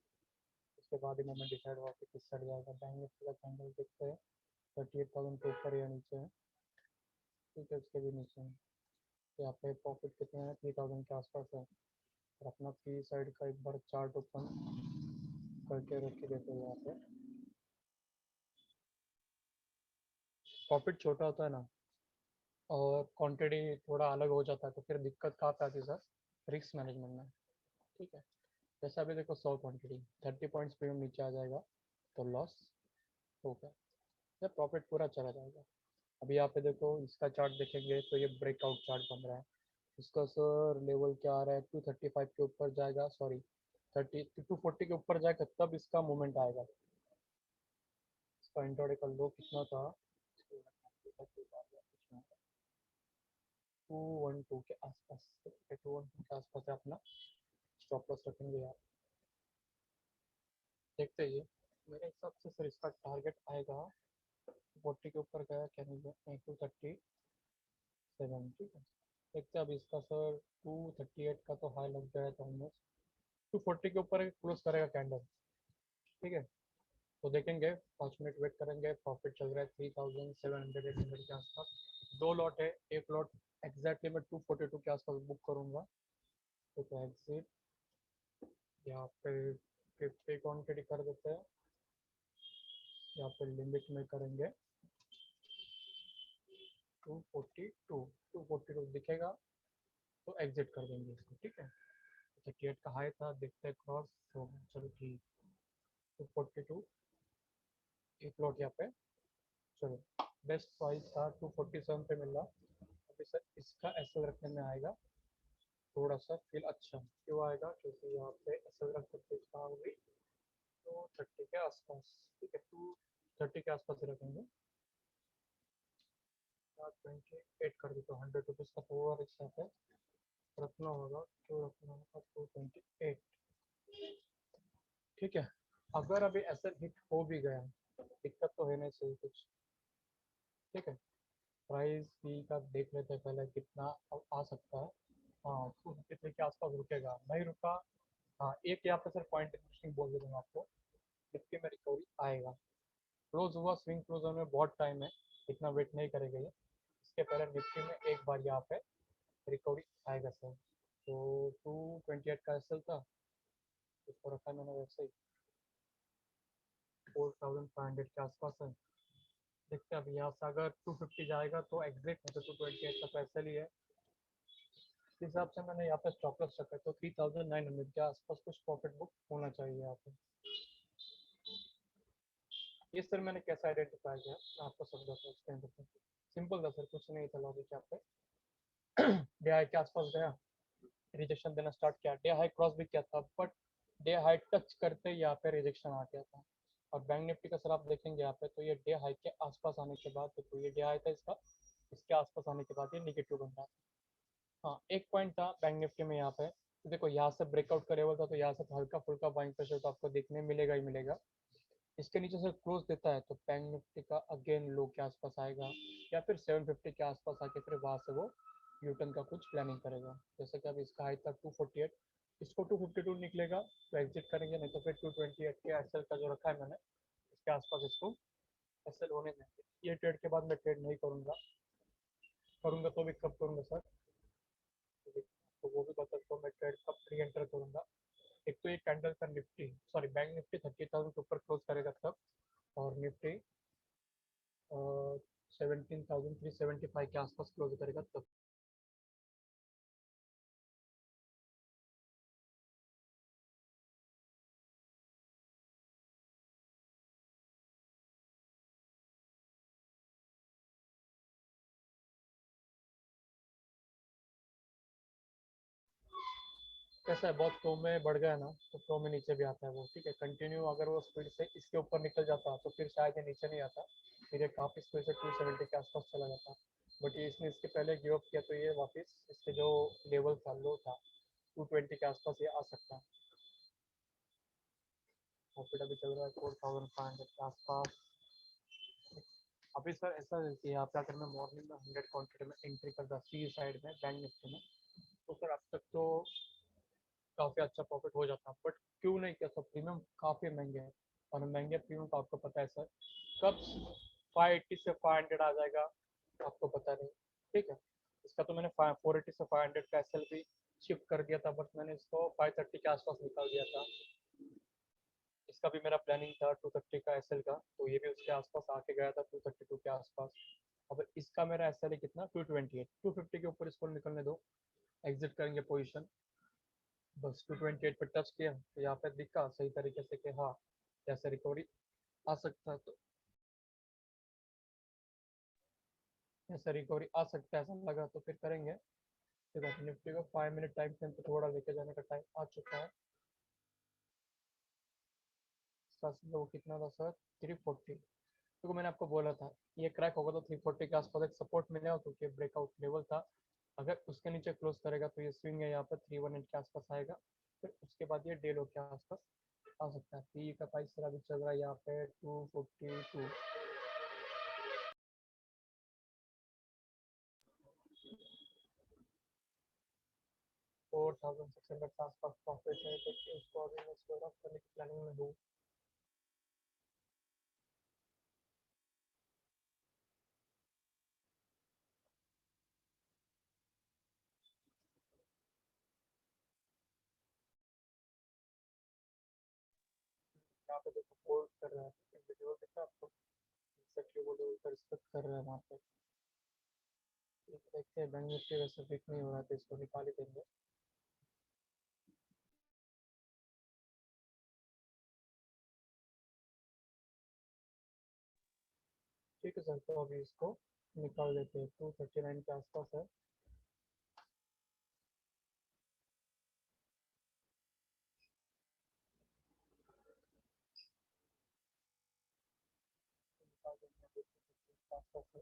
उसके बाद ही मूवमेंट डिसाइड हुआ कि किस साइड जाएगा। बैंक निफ्टी का कैंडल देखते हैं 38,000 के ऊपर या नीचे है, ठीक है उसके भी नीचे है। यहाँ पे प्रॉफिट कितने हैं? 3,000 के आसपास है। और अपना पी साइड का एक बार चार्ट ओपन करके रख के देते हैं यहाँ पे। प्रॉफिट छोटा होता है ना, और क्वांटिटी थोड़ा अलग हो जाता है, तो फिर दिक्कत कहाँ पे आती है सर? रिस्क मैनेजमेंट में। ठीक है, जैसे अभी देखो 100 क्वांटिटी 30 पॉइंट्स पे नीचे आ जाएगा तो लॉस हो गया, या प्रॉफिट पूरा चला जाएगा। अभी यहाँ पे देखो इसका चार्ट देखेंगे तो ये ब्रेकआउट चार्ट बन रहा है। इसका सर लेवल क्या आ रहा है? 235 के ऊपर जाएगा, सॉरी 240 के ऊपर जाएगा तब इसका मूवमेंट आएगा। इसका इंट्राडे का लो कितना था? 212 के आसपास, 212 के आसपास है अपना स्टॉप लॉस रखेंगे यार। देखते ही मेरे हिसाब से सर इसका टारगेट आएगा 40 के ऊपर गया क्या? नहीं गया, 237। ठीक है, देखते हैं अब इसका सर 238 का तो हाई लग गया था ऑलमोस्ट, 240 के ऊपर क्लोज करेगा कैंडल। ठीक है, तो देखेंगे, 5 मिनट वेट करेंगे। प्रॉफिट चल रहा है 3,700 800 के आसपास। दो लॉट है, एक लॉट एग्जैक्टली मैं 242 के आसपास बुक करूंगा। तो एग्जिट यहाँ पे 50 क्वान्टिटी कर देते हैं, यहाँ पे लिमिट में करेंगे 242, 242 दिखेगा तो एग्जिट कर देंगे इसको। ठीक है, 38 का हाई था, देखते हैं क्रॉस तो चलो ठीक। 242 एक लॉट यहाँ पे, चलो बेस्ट प्राइस था 247 पे मिल रहा, अभी सर इसका एसएल रखने में आएगा थोड़ा सा फील अच्छा क्यों आएगा, क्योंकि यहाँ पे एसएल रख सकते कहाँ होगी तो 30 के आसपास, ठीक है 230 के आसपास ही रखेंगे। 28 कर देते हो, 100 रुपीज़ का तो और एक साथ है रखना होगा, क्यों रखना होगा 228, ठीक है। अगर अभी एसएल हिट हो भी गया दिक्कत तो है नहीं सही कुछ, ठीक है। प्राइस भी का देख लेते हैं पहले कितना आ सकता है। हाँ 253 के आसपास रुकेगा, नहीं रुका। हाँ एक यहाँ पे सर पॉइंट इंटरेस्टिंग बोल दे दूँगा आपको, निफ्टी में रिकवरी आएगा। क्लोज हुआ, स्विंग क्लोज होने में बहुत टाइम है, इतना वेट नहीं करेगा ये। इसके पहले निफ्टी में एक बार यहाँ पे रिकवरी आएगा सर। तो 228 का एसएल था, उसको रखा मैंने वैसे ही 4500 के आसपास है। देखते हैं अभी यहाँ से अगर 250 जाएगा तो एग्जिट, नहीं तो 228 का तो एसएल ही है। इस हिसाब से मैंने यहाँ पे स्टॉप लॉस रखा है, तो 3900 के आसपास कुछ प्रॉफिट बुक होना चाहिए यहाँ पे। ये सर मैंने कैसे आइडेंटिफाई किया आपको समझाता हूँ, एक्सप्लेन करता हूँ। सिंपल था सर, कुछ नहीं था लॉजिक यहाँ पे। डे हाई के आसपास गया, रिजेक्शन देना स्टार्ट किया, डे हाई क्रॉस भी किया था, बट डे हाई टच करते यहाँ पे रिजेक्शन आ गया था। और बैंक निफ्टी का सर आप देखेंगे यहाँ पे, तो ये डे हाई के आसपास आने के बाद, तो ये डे हाई था इसका, इसके आसपास आने के बाद ये निगेटिव बन रहा था। हाँ एक पॉइंट था बैंक निफ्टी में यहाँ पे, तो देखो यहाँ से ब्रेकआउट का लेवल था, तो यहाँ से हल्का फुल्का बाइंग प्रेशर तो आपको देखने मिलेगा ही मिलेगा। इसके नीचे से क्लोज देता है तो बैंक निफ्टी का अगेन लो के आसपास आएगा, या फिर 750 के आसपास आके फिर वहाँ से वो यूटर्न का कुछ प्लानिंग करेगा। जैसे कि अभी इसका हाई तक 248, इसको 252 निकलेगा तो एग्जिट करेंगे, नहीं तो फिर 228 के एसएल का जो रखा है मैंने इसके आसपास इसको एसएल होने देंगे। ये ट्रेड के बाद मैं ट्रेड नहीं करूँगा, करूँगा तो भी कब करूँगा सर, तो वो भी बता सकता हूँ मैं ट्रेड कब री एंटर करूँगा। एक तो ये कैंडल का निफ्टी, सॉरी बैंक निफ्टी 30,000 के ऊपर क्लोज करेगा तब, और निफ्टी 17,375 के आसपास क्लोज करेगा तब। कैसा है, बहुत फ्लो में बढ़ गया ना तो फ्लो में नीचे भी आता है वो, ठीक है। कंटिन्यू अगर वो स्पीड से इसके ऊपर निकल जाता तो फिर शायद ये नीचे नहीं आता, फिर ये काफ़ी स्पीड से 270 के आसपास चला जाता। बट ये इसने इसके पहले गिव अप किया, तो ये वापस इसके जो लेवल था लो था 220 के आसपास ये आ सकता है। प्रॉफिट अभी चल रहा है 4500 के आसपास। अभी सर ऐसा है कि आप क्या करना, मॉर्निंग में 100 क्वान्टिटी में एंट्री कर दा सी साइड में बैंक निफ्टी में, तो सर अब तक तो काफ़ी अच्छा प्रॉफिट हो जाता, बट क्यों नहीं किया, सब प्रीमियम काफ़ी महंगे हैं, और महंगे प्रीमियम का आपको पता है सर कब 580 से 500 आ जाएगा आपको पता नहीं, ठीक है। इसका तो मैंने 480 से 500 का एसएल भी शिफ्ट कर दिया था, बट मैंने इसको 530 के आसपास निकाल दिया था। इसका भी मेरा प्लानिंग था 230 का एसएल का, तो ये भी उसके आसपास आके गया था 232 के आसपास। अब इसका मेरा एसएल है कितना 228, 250 के ऊपर इसको निकलने दो, एग्जिट करेंगे पोजीशन। बस 228 पे टच किया तो यहाँ पे दिखा सही तरीके से कि हाँ जैसे रिकवरी आ सकता है, तो ऐसा रिकवरी आ सकता है ऐसा लगा तो फिर करेंगे। फिर निफ्टी को 5 मिनट टाइम फ्रेम पे थोड़ा लेके जाने का टाइम आ चुका है। इसका वो कितना था सर 340, तो मैंने आपको बोला था ये क्रैक होगा तो 340 के आसपास एक सपोर्ट मिलेगा, क्योंकि ब्रेकआउट लेवल था। अगर उसके नीचे क्लोज करेगा तो ये स्विंग है यहाँ पर 318 के आसपास आएगा, फिर उसके बाद ये डे लो के आसपास आ सकता है। पी का प्राइस सर अभी चल रहा है यहाँ पे 242, 4600 के आसपास प्रॉफिट है, तो उसको अभी मैं स्टोर ऑफ करने की प्लानिंग में हूँ। यहाँ पे देखो होल्ड कर रहा है, वीडियो देखा आपको एक्जेक्टली वो लेवल पर रिस्पेक्ट कर रहा है वहाँ पे। देखते हैं बैंक निफ्टी वैसे वीक नहीं हो रहा तो इसको निकाल ही देंगे। ठीक है सर, तो अभी इसको निकाल देते हैं, 239 के आसपास है। निकाल देते हैं, 250 के आसपास है।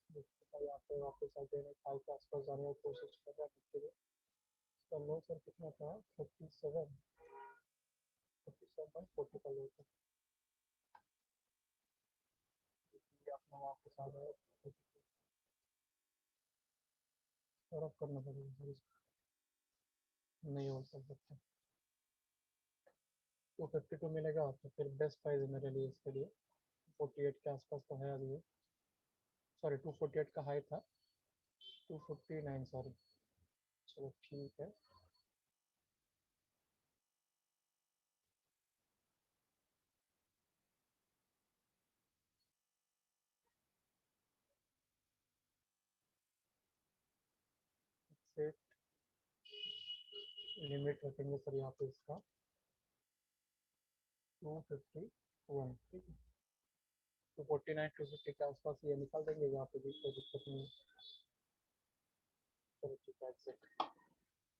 देखिए यहाँ पे वापस आ गए, 5 के आसपास जाने की कोशिश कर रहा है निफ्टी में। इसका लो सर कितना था, 37.40 का लो था। ये अपना वापस आ गया है, और अब करना पड़ेगा सर इसको, नहीं हो सकता। 252 मिलेगा तो फिर बेस्ट प्राइस है मेरे लिए इसके लिए। 48 के आसपास तो है अभी, सॉरी 248 का हाई था, 259 सॉरी। चलो ठीक है। सेट लिमिट रखेंगे सर यहाँ पे इसका 251, ठीक है। 249 250 के आसपास ये निकाल देंगे, यहाँ पे भी कोई दिक्कत नहीं है। चलो ठीक है, एक्सेप्ट।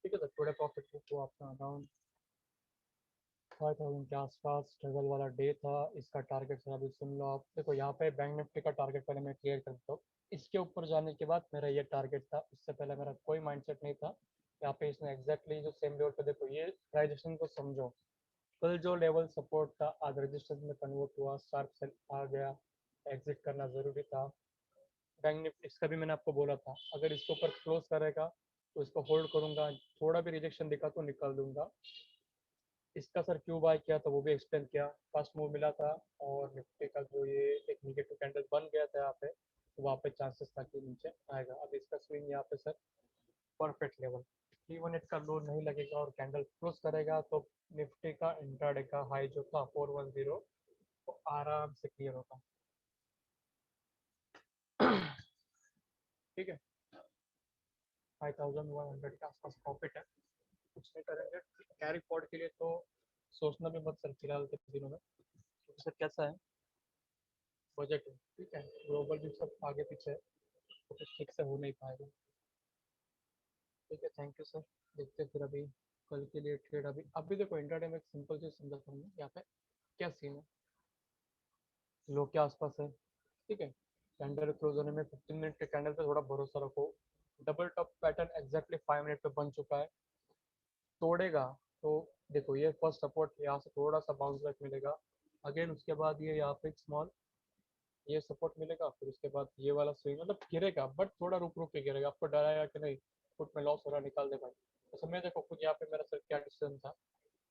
ठीक है सर, थोड़े प्रॉफिट बुक हुआ अपना अराउंड 5000 के आसपास। स्ट्रगल वाला डे था, इसका टारगेट सर अभी सुन लो आप। देखो यहाँ पे बैंक निफ्टी का टारगेट पहले मैं क्लियर करता हूँ। इसके ऊपर जाने के बाद मेरा ये टारगेट था, उससे पहले मेरा कोई माइंडसेट नहीं था। यहाँ पे इसने एग्जैक्टली जो सेम लेवल पे, देखो ये प्राइजेशन को समझो। कल जो लेवल सपोर्ट था आज रजिस्टेंस में कन्वर्ट हुआ, शार्प सेल आ गया, एग्जिट करना जरूरी था। बैंक निफ्टी इसका भी मैंने आपको बोला था, अगर इसके ऊपर क्लोज करेगा तो इसको होल्ड करूंगा, थोड़ा भी रिजेक्शन दिखा तो निकाल दूंगा। इसका सर क्यों बाय किया था वो भी एक्सप्लेन किया। फर्स्ट मूव मिला था, और निफ्टी का जो ये एक निगेटिव कैंडल बन गया था यहाँ पे, तो वहाँ पे चांसेस था कि नीचे आएगा। अब इसका स्विंग यहाँ पे सर परफेक्ट लेवल, इवन इसका लो नहीं लगेगा और कैंडल क्लोज करेगा तो निफ्टी का इंट्राडे का हाई जो था 410 वो आराम से क्लियर होगा। ठीक है, 5100 के आसपास प्रॉफिट है, कुछ नहीं करेंगे। कैरी फॉर्ड के लिए तो सोचना भी मत सर फिलहाल के दिनों में, क्योंकि सर कैसा है, बजट है, ठीक है, ग्लोबल भी सब आगे पीछे है, तो कुछ ठीक से हो नहीं पाएगा। ठीक है, थैंक यू सर। देखते हैं फिर अभी कल के लिए ट्रेड। अभी अभी देखो इंट्राडे में एक सिंपल चीज समझाता हूँ यहाँ पे क्या सीन है। लो के आसपास है, ठीक है, कैंडल क्लोज होने में 15 मिनट के कैंडल पे थोड़ा भरोसा रखो। Double top pattern exactly 5 minute पे बन चुका है, तोड़ेगा तो देखो ये फर्स्ट सपोर्ट, यहाँ से थोड़ा सा बाउंस बैक मिलेगा। अगेन उसके बाद ये यहाँ पे एक स्मॉल ये सपोर्ट मिलेगा, फिर उसके बाद ये वाला स्विंग, मतलब गिरेगा बट थोड़ा रुक रुक के गिरेगा। आपको डर आएगा कि नहीं फुट में लॉस हो रहा, निकाल दे भाई, तो समय देखो खुद यहाँ पे मेरा सर क्या डिसीजन था,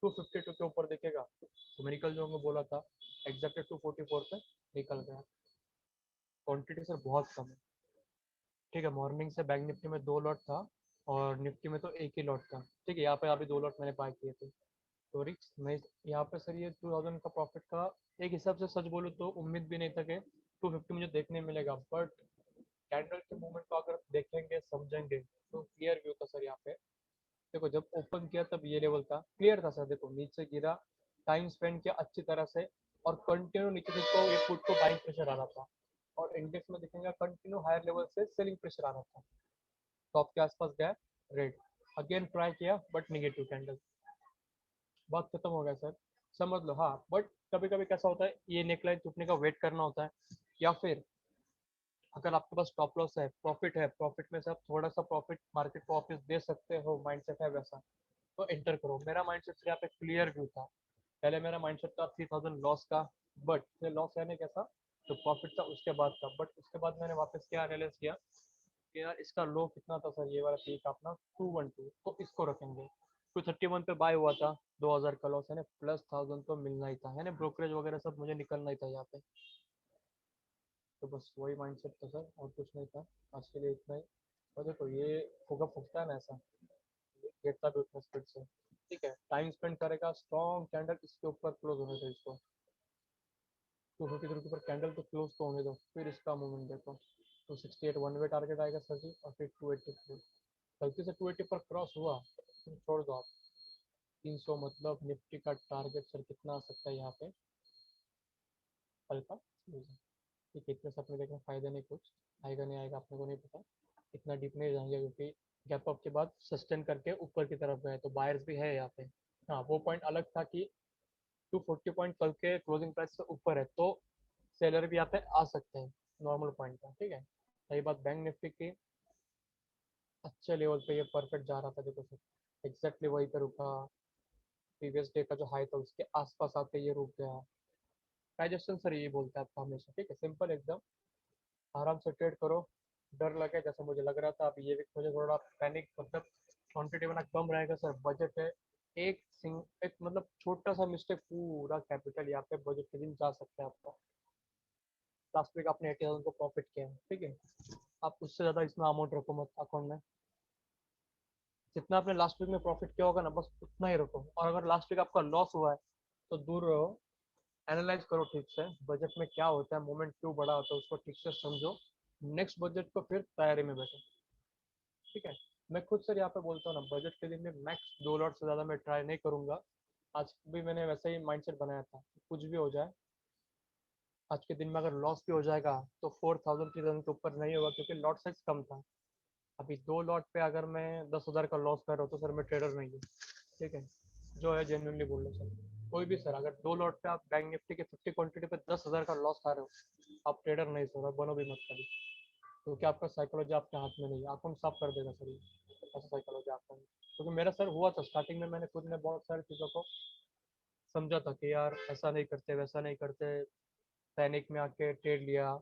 252 के ऊपर दिखेगा तो मैं निकल जाऊंगा बोला था, एग्जैक्ट 244 पे निकल गया। क्वांटिटी सर बहुत कम है, ठीक है। मॉर्निंग से बैंक निफ्टी में 2 लॉट था, और निफ्टी में तो एक ही लॉट था, ठीक है। यहाँ पे अभी 2 लॉट मैंने बाय किए थे, तो रिक्स मैं यहाँ पे सर ये 2000 का प्रॉफिट का एक हिसाब से सच बोलूँ तो उम्मीद भी नहीं था कि 250 मुझे देखने मिलेगा, बट कैंडल के मूवमेंट को अगर देखेंगे समझेंगे तो क्लियर व्यू था सर यहाँ पे। देखो जब ओपन किया तब ये लेवल था, क्लियर था सर, देखो नीचे गिरा, टाइम स्पेंड किया अच्छी तरह से, और कंटिन्यू नीचे जिसको ये पुट को बाइंग प्रेशर आ रहा था, और इंडेक्स में देखेंगे कंटिन्यू हायर लेवल से सेलिंग प्रेशर आ रहा था। टॉप के आसपास गया रेड, अगेन ट्राई किया बट निगेटिव कैंडल, बात खत्म हो गया सर, समझ लो। हाँ बट कभी कभी कैसा होता है, ये नेकलाइन टूटने का वेट करना होता है, या फिर अगर आपके पास स्टॉप लॉस है, प्रॉफिट में से आप थोड़ा सा प्रॉफिट मार्केट को वापस दे सकते हो, माइंडसेट है वैसा, तो एंटर करो। मेरा माइंडसेट यहाँ पे क्लियर व्यू था, पहले मेरा माइंडसेट था 3000 लॉस का, बट ये लॉस है नहीं कैसा, तो प्रॉफिट था उसके बाद का, बट उसके बाद मैंने वापस क्या एनालाइज किया कि यार इसका लो कितना था सर, ये वाला पीक अपना 212, तो इसको रखेंगे। 231 पे बाय हुआ था, 2000 का लॉस है ना, प्लस 1000 तो मिलना ही था, है ना, ब्रोकरेज वगैरह सब मुझे निकलना ही था यहाँ पे। तो बस वही माइंडसेट था सर, और कुछ नहीं था। आज के लिए इतना ही। और देखो ये फुगा फूकता है ना ऐसा, ये गिरता भी उतना स्पीड से, ठीक है। टाइम स्पेंड करेगा, स्ट्रॉन्ग कैंडल इसके ऊपर क्लोज होने दो इसको, 250 के ऊपर कैंडल तो क्लोज तो होने दो, फिर इसका मूवमेंट देखो। 268 वन वे टारगेट आएगा सर जी, और फिर 284, गलती से 280 पर क्रॉस हुआ फिर छोड़ दो आप। 300 मतलब निफ्टी का टारगेट सर कितना आ सकता है यहाँ पे, हल्का ठीक है, इतने सपने देखने फायदा नहीं, कुछ आएगा नहीं आएगा अपने को नहीं पता, इतना डीप नहीं जाएंगे क्योंकि गैप अप के बाद सस्टेन करके ऊपर की तरफ गए तो बायर्स भी है यहाँ पे। हाँ, वो पॉइंट अलग था कि 240 पॉइंट कल के क्लोजिंग प्राइस से ऊपर है तो सेलर भी यहाँ पे आ सकते हैं नॉर्मल पॉइंट का। ठीक है, सही बात। बैंक निफ्टी की अच्छे लेवल पे ये परफेक्ट जा रहा था, देखो सर एग्जैक्टली वहीं पे रुका। प्रीवियस डे का जो हाई था उसके आसपास आते ये रुक गया। डाइजेशन सर यही बोलता है आपका हमेशा। ठीक है, सिंपल एकदम, आराम से ट्रेड करो। डर लगे जैसे मुझे लग रहा था अभी ये वीक मुझे थोड़ा पैनिक, मतलब क्वांटिटी वाला कम रहेगा सर, बजट है। एक मतलब छोटा सा मिस्टेक पूरा कैपिटल यहाँ पे बजट के दिन जा सकता है आपका। लास्ट वीक आपने 80,000 को प्रॉफिट किया है, ठीक है, आप उससे ज़्यादा इसमें अमाउंट रखो मत अकाउंट में। जितना आपने लास्ट वीक में प्रॉफिट किया होगा ना बस उतना ही रखो, और अगर लास्ट वीक आपका लॉस हुआ है तो दूर रहो। एनालाइज करो ठीक से बजट में क्या होता है, मोमेंट क्यों बड़ा होता है उसको ठीक से समझो। नेक्स्ट बजट को फिर तैयारी में बैठो। ठीक है, मैं खुद सर यहाँ पे बोलता हूँ ना, बजट के दिन में मैक्स 2 लॉट से ज़्यादा मैं ट्राई नहीं करूंगा। आज भी मैंने वैसा ही माइंडसेट बनाया था, कुछ भी हो जाए आज के दिन में अगर लॉस भी हो जाएगा तो 4,000 के ऊपर नहीं होगा क्योंकि लॉट साइज कम था। अभी 2 लॉट पे अगर मैं 10,000 का लॉस कर रहा हूँ तो सर मैं ट्रेडर नहीं हूँ। ठीक है, जो है जेन्युइनली बोल रहे सर। कोई भी सर अगर 2 लॉट पे आप बैंक निफ्टी के 50 क्वांटिटी पे 10,000 का लॉस खा रहे हो, आप ट्रेडर नहीं सर, बनो भी मत कभी। क्योंकि आपका साइकोलॉजी आपके हाथ में नहीं है, अकाउंट साफ कर देगा सर ये, ऐसा साइकोलॉजी आपका नहीं। क्योंकि मेरा सर हुआ था स्टार्टिंग में, मैंने खुद ने बहुत सारी चीज़ों को समझा था कि यार ऐसा नहीं करते वैसा नहीं करते, पैनिक में आके ट्रेड लिया।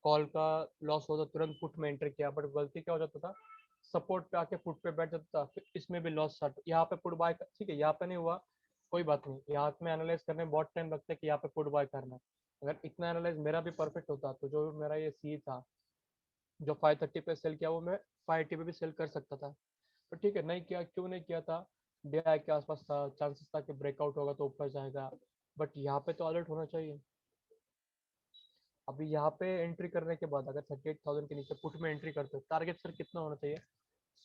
कॉल का लॉस हो तो तुरंत पुट में एंटर किया, बट गलती क्या हो जाता था, सपोर्ट पे आके पुट पे बैठ जाता था, फिर इसमें भी लॉस स्टार्ट। यहाँ पे पुट बाय, ठीक है यहाँ पे नहीं हुआ कोई बात नहीं, यहाँ में एनालाइज करने में बहुत टाइम लगता है कि यहाँ पे पुट बाय करना है। अगर इतना एनालाइज मेरा भी परफेक्ट होता तो जो मेरा ये सी था जो 530 पे सेल किया वो मैं 580 पे भी सेल कर सकता था। तो ठीक है, नहीं किया, क्यों नहीं किया था, डे आई के आसपास था, चांसेस था कि ब्रेकआउट होगा तो ऊपर जाएगा, बट यहाँ पे तो अलर्ट होना चाहिए। अभी यहाँ पे एंट्री करने के बाद अगर 38,000 के नीचे पुट में एंट्री करते हो, टारगेट सर कितना होना चाहिए,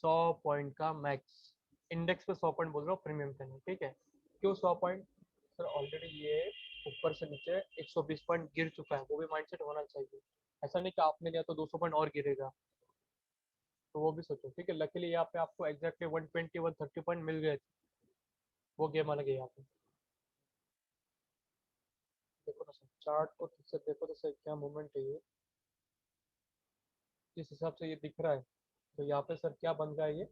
100 पॉइंट का मैक्स। इंडेक्स पे 100 पॉइंट बोल रहा हूँ, प्रीमियम के लिए। ठीक है, क्यों 100 पॉइंट सर, ऑलरेडी ये ऊपर से नीचे 120 पॉइंट गिर चुका है, वो भी माइंडसेट होना चाहिए। ऐसा नहीं कि आपने लिया तो 200 पॉइंट और गिरेगा, तो वो भी सोचो। ठीक है, लकीली यहाँ पे आपको एग्जैक्टली 120 130 पॉइंट मिल गए थे, वो गेम अलग है यहाँ पे। देखो ना सर, चार्ट को ठीक से देखो तो सर, क्या मूवमेंट है ये, जिस हिसाब से ये दिख रहा है। तो यहाँ पे सर क्या बन गया, ये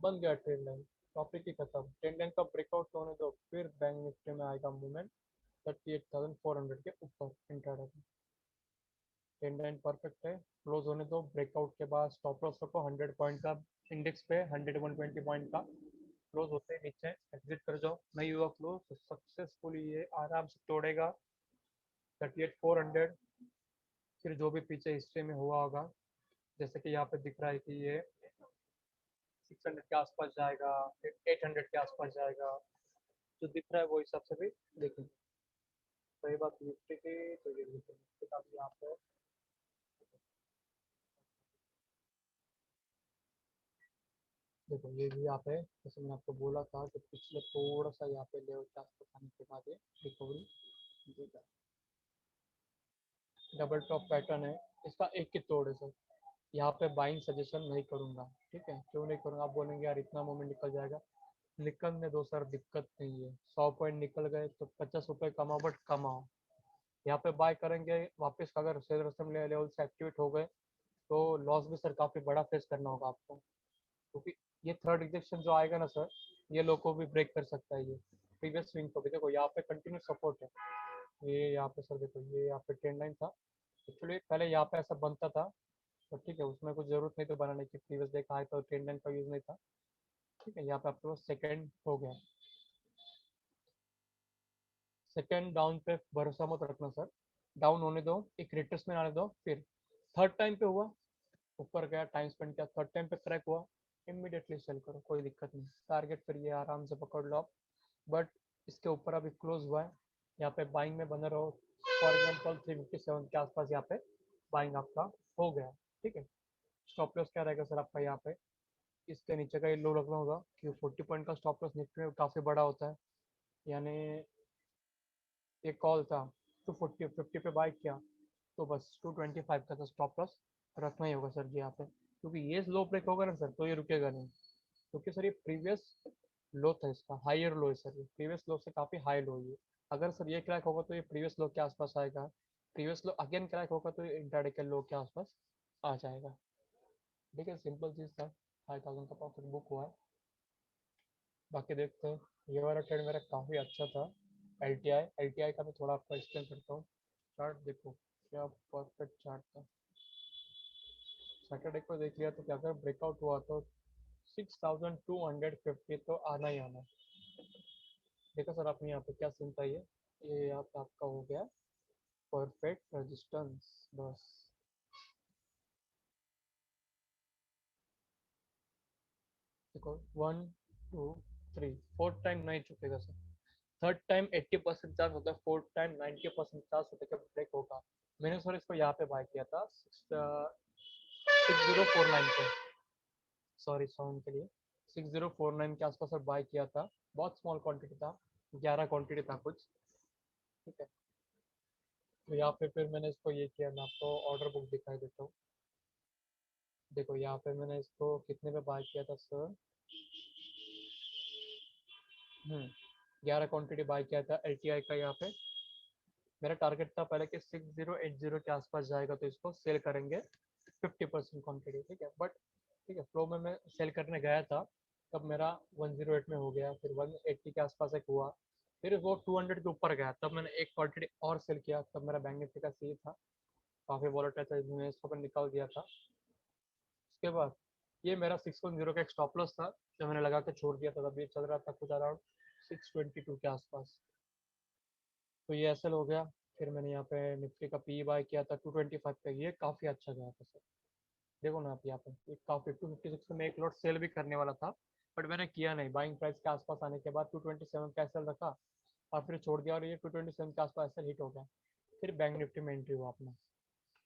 बन गया ट्रेंड लाइन, टॉपिक ही खत्म। ट्रेंड लाइन का ब्रेकआउट होने दो, फिर बैंक निफ्टी में आएगा मूवमेंट 38,400 के ऊपर इंट्राडे में। ट्रेंड लाइन परफेक्ट है, क्लोज होने दो, ब्रेकआउट के बाद स्टॉप लॉस रखो 100 पॉइंट का, इंडेक्स पे 100 120 पॉइंट का। क्लोज होते हैं नीचे एग्जिट कर जाओ, नहीं हुआ क्लोज तो सक्सेसफुली ये आराम से तोड़ेगा 38,400। फिर जो भी पीछे हिस्ट्री में हुआ होगा, जैसे कि यहाँ पे दिख रहा है कि ये 600 के आसपास जाएगा, फिर 800 के आसपास जाएगा, जो दिख रहा है वो हिसाब से भी देखेंगे। सही बात निफ्टी की, तो ये निफ्टी का भी यहाँ पे देखो, ये भी यहाँ पे जैसे मैंने आपको बोला था कि पिछले थोड़ा सा यहाँ पे लेवल के आसपास आने के बाद ये रिकवरी देगा। डबल टॉप पैटर्न है, इसका एक की तोड़ है सर। यहाँ पे बाइंग सजेशन नहीं करूंगा। ठीक है, क्यों नहीं करूंगा, आप बोलेंगे यार इतना मोमेंट निकल जाएगा, निकलने दो सर, दिक्कत नहीं है। 100 पॉइंट निकल गए तो 50 रुपये कमाओ, बट कमाओ। यहाँ पे बाय करेंगे वापस, अगर शेयर लेवल से एक्टिवेट हो गए तो लॉस भी सर काफी बड़ा फेस करना होगा आपको, क्योंकि ये थर्ड रिजेक्शन जो आएगा ना सर, ये लोग को भी ब्रेक कर सकता है। ये प्रीवियस स्विंग को भी देखो, यहाँ पे कंटिन्यू सपोर्ट है। ये यहाँ पे सर देखो, ये यहाँ पे ट्रेंड लाइन था, एक्चुअली पहले यहाँ पे ऐसा बनता था, तो ठीक है उसमें कुछ जरूरत नहीं तो बनाने की, प्रीवियस देखा है तो ट्रेंड लाइन का यूज नहीं था। ठीक है, यहाँ पे आपके पास सेकेंड हो गया, सेकेंड डाउन पे भरोसा मत रखना सर, डाउन होने दो, एक रिट्रेस में आने दो, फिर थर्ड टाइम पे हुआ, ऊपर गया, टाइम स्पेंड किया, थर्ड टाइम पे क्रैक हुआ, इमीडिएटली सेल करो, कोई दिक्कत नहीं। टारगेट फिर ये आराम से पकड़ लो आप, बट इसके ऊपर अभी क्लोज हुआ है, यहाँ पे बाइंग में बने रहो। फॉर एग्जाम्पल 357 के आसपास यहाँ पे बाइंग आपका हो गया। ठीक है, स्टॉप लॉस क्या रहेगा सर आपका, यहाँ पे इसके नीचे का ये लो रखना होगा, क्यों 40 पॉइंट का स्टॉप लॉस निफ्टी में काफ़ी बड़ा होता है। यानी एक कॉल था 240 50 पे बाय किया, तो बस 225 का तो स्टॉप लॉस रखना ही होगा सर जी यहाँ पे, क्योंकि ये लो ब्रेक होगा ना सर तो ये रुकेगा नहीं, क्योंकि सर ये प्रीवियस लो था, इसका हायर लो है सर, ये प्रीवियस लो से काफ़ी हाई लो है ये। अगर सर ये क्रैक होगा तो ये प्रीवियस लो के आसपास आएगा, प्रीवियस लो अगेन क्रैक होगा तो ये इंट्राडे के लो के आसपास आ जाएगा। ठीक है, सिंपल चीज़ था, 5000 का प्रॉफिट बुक हुआ है। बाकी देखते हैं, ये वाला ट्रेड मेरा काफ़ी अच्छा था। एल टी आई का मैं थोड़ा आपको एक्सप्लेन करता हूँ। चार्ट देखो, क्या परफेक्ट चार्ट था। सैटरडे को देख लिया तो क्या, अगर ब्रेकआउट हुआ तो 6250 तो आना ही आना है। देखो सर आपने यहाँ पे क्या सीन था, ये यहाँ पे आपका हो गया परफेक्ट रेजिस्टेंस। बस देखो, 1 2 3 4th टाइम नहीं चुकेगा सर, थर्ड टाइम 80% चांस होता है, फोर्थ टाइम 90% चांस होता है कि ब्रेक होगा। मैंने सर इसको यहाँ पे बाय किया था 6049 पे, सॉरी साउंड के लिए, 6049 के आसपास सर बाय किया था। बहुत स्मॉल क्वांटिटी था, 11 क्वांटिटी था कुछ। ठीक है, तो यहाँ पे फिर मैंने इसको ये किया, मैं आपको ऑर्डर बुक दिखाई देता हूँ। देखो यहाँ पे मैंने इसको कितने पे बाय किया था सर, 11 क्वांटिटी बाय किया था एल टी आई का। यहाँ पे मेरा टारगेट था पहले कि 6080 के आसपास जाएगा तो इसको सेल करेंगे 50% क्वांटिटी। ठीक है, बट ठीक है, फ्लो में मैं सेल करने गया था, तब मेरा 108 में हो गया, फिर 180 के आसपास एक हुआ, फिर वो 200 के ऊपर गया, तब मैंने एक क्वांटिटी और सेल किया, तब मेरा बैंक निफ्टी का सी था, काफ़ी वॉलेटाइल था, मैंने इसको निकाल दिया था। उसके बाद ये मेरा 610 का एक स्टॉप लॉस था, जो मैंने लगा के छोड़ दिया था, तब ये चल रहा था कुछ अराउंड 622 के आसपास, तो ये एसएल हो गया। फिर मैंने यहाँ पे निफ्टी का पी बाय किया था 225 पे, ये काफ़ी अच्छा गया था सर। देखो ना आप यहाँ पे, ये काफ़ी 256 में एक लॉट सेल भी करने वाला था, बट मैंने किया नहीं, बाइंग प्राइस के आसपास आने के बाद 227 का एसएल रखा और फिर छोड़ दिया, और ये 227 के आसपास एसएल हिट हो गया। फिर बैंक निफ्टी में एंट्री हुआ अपना,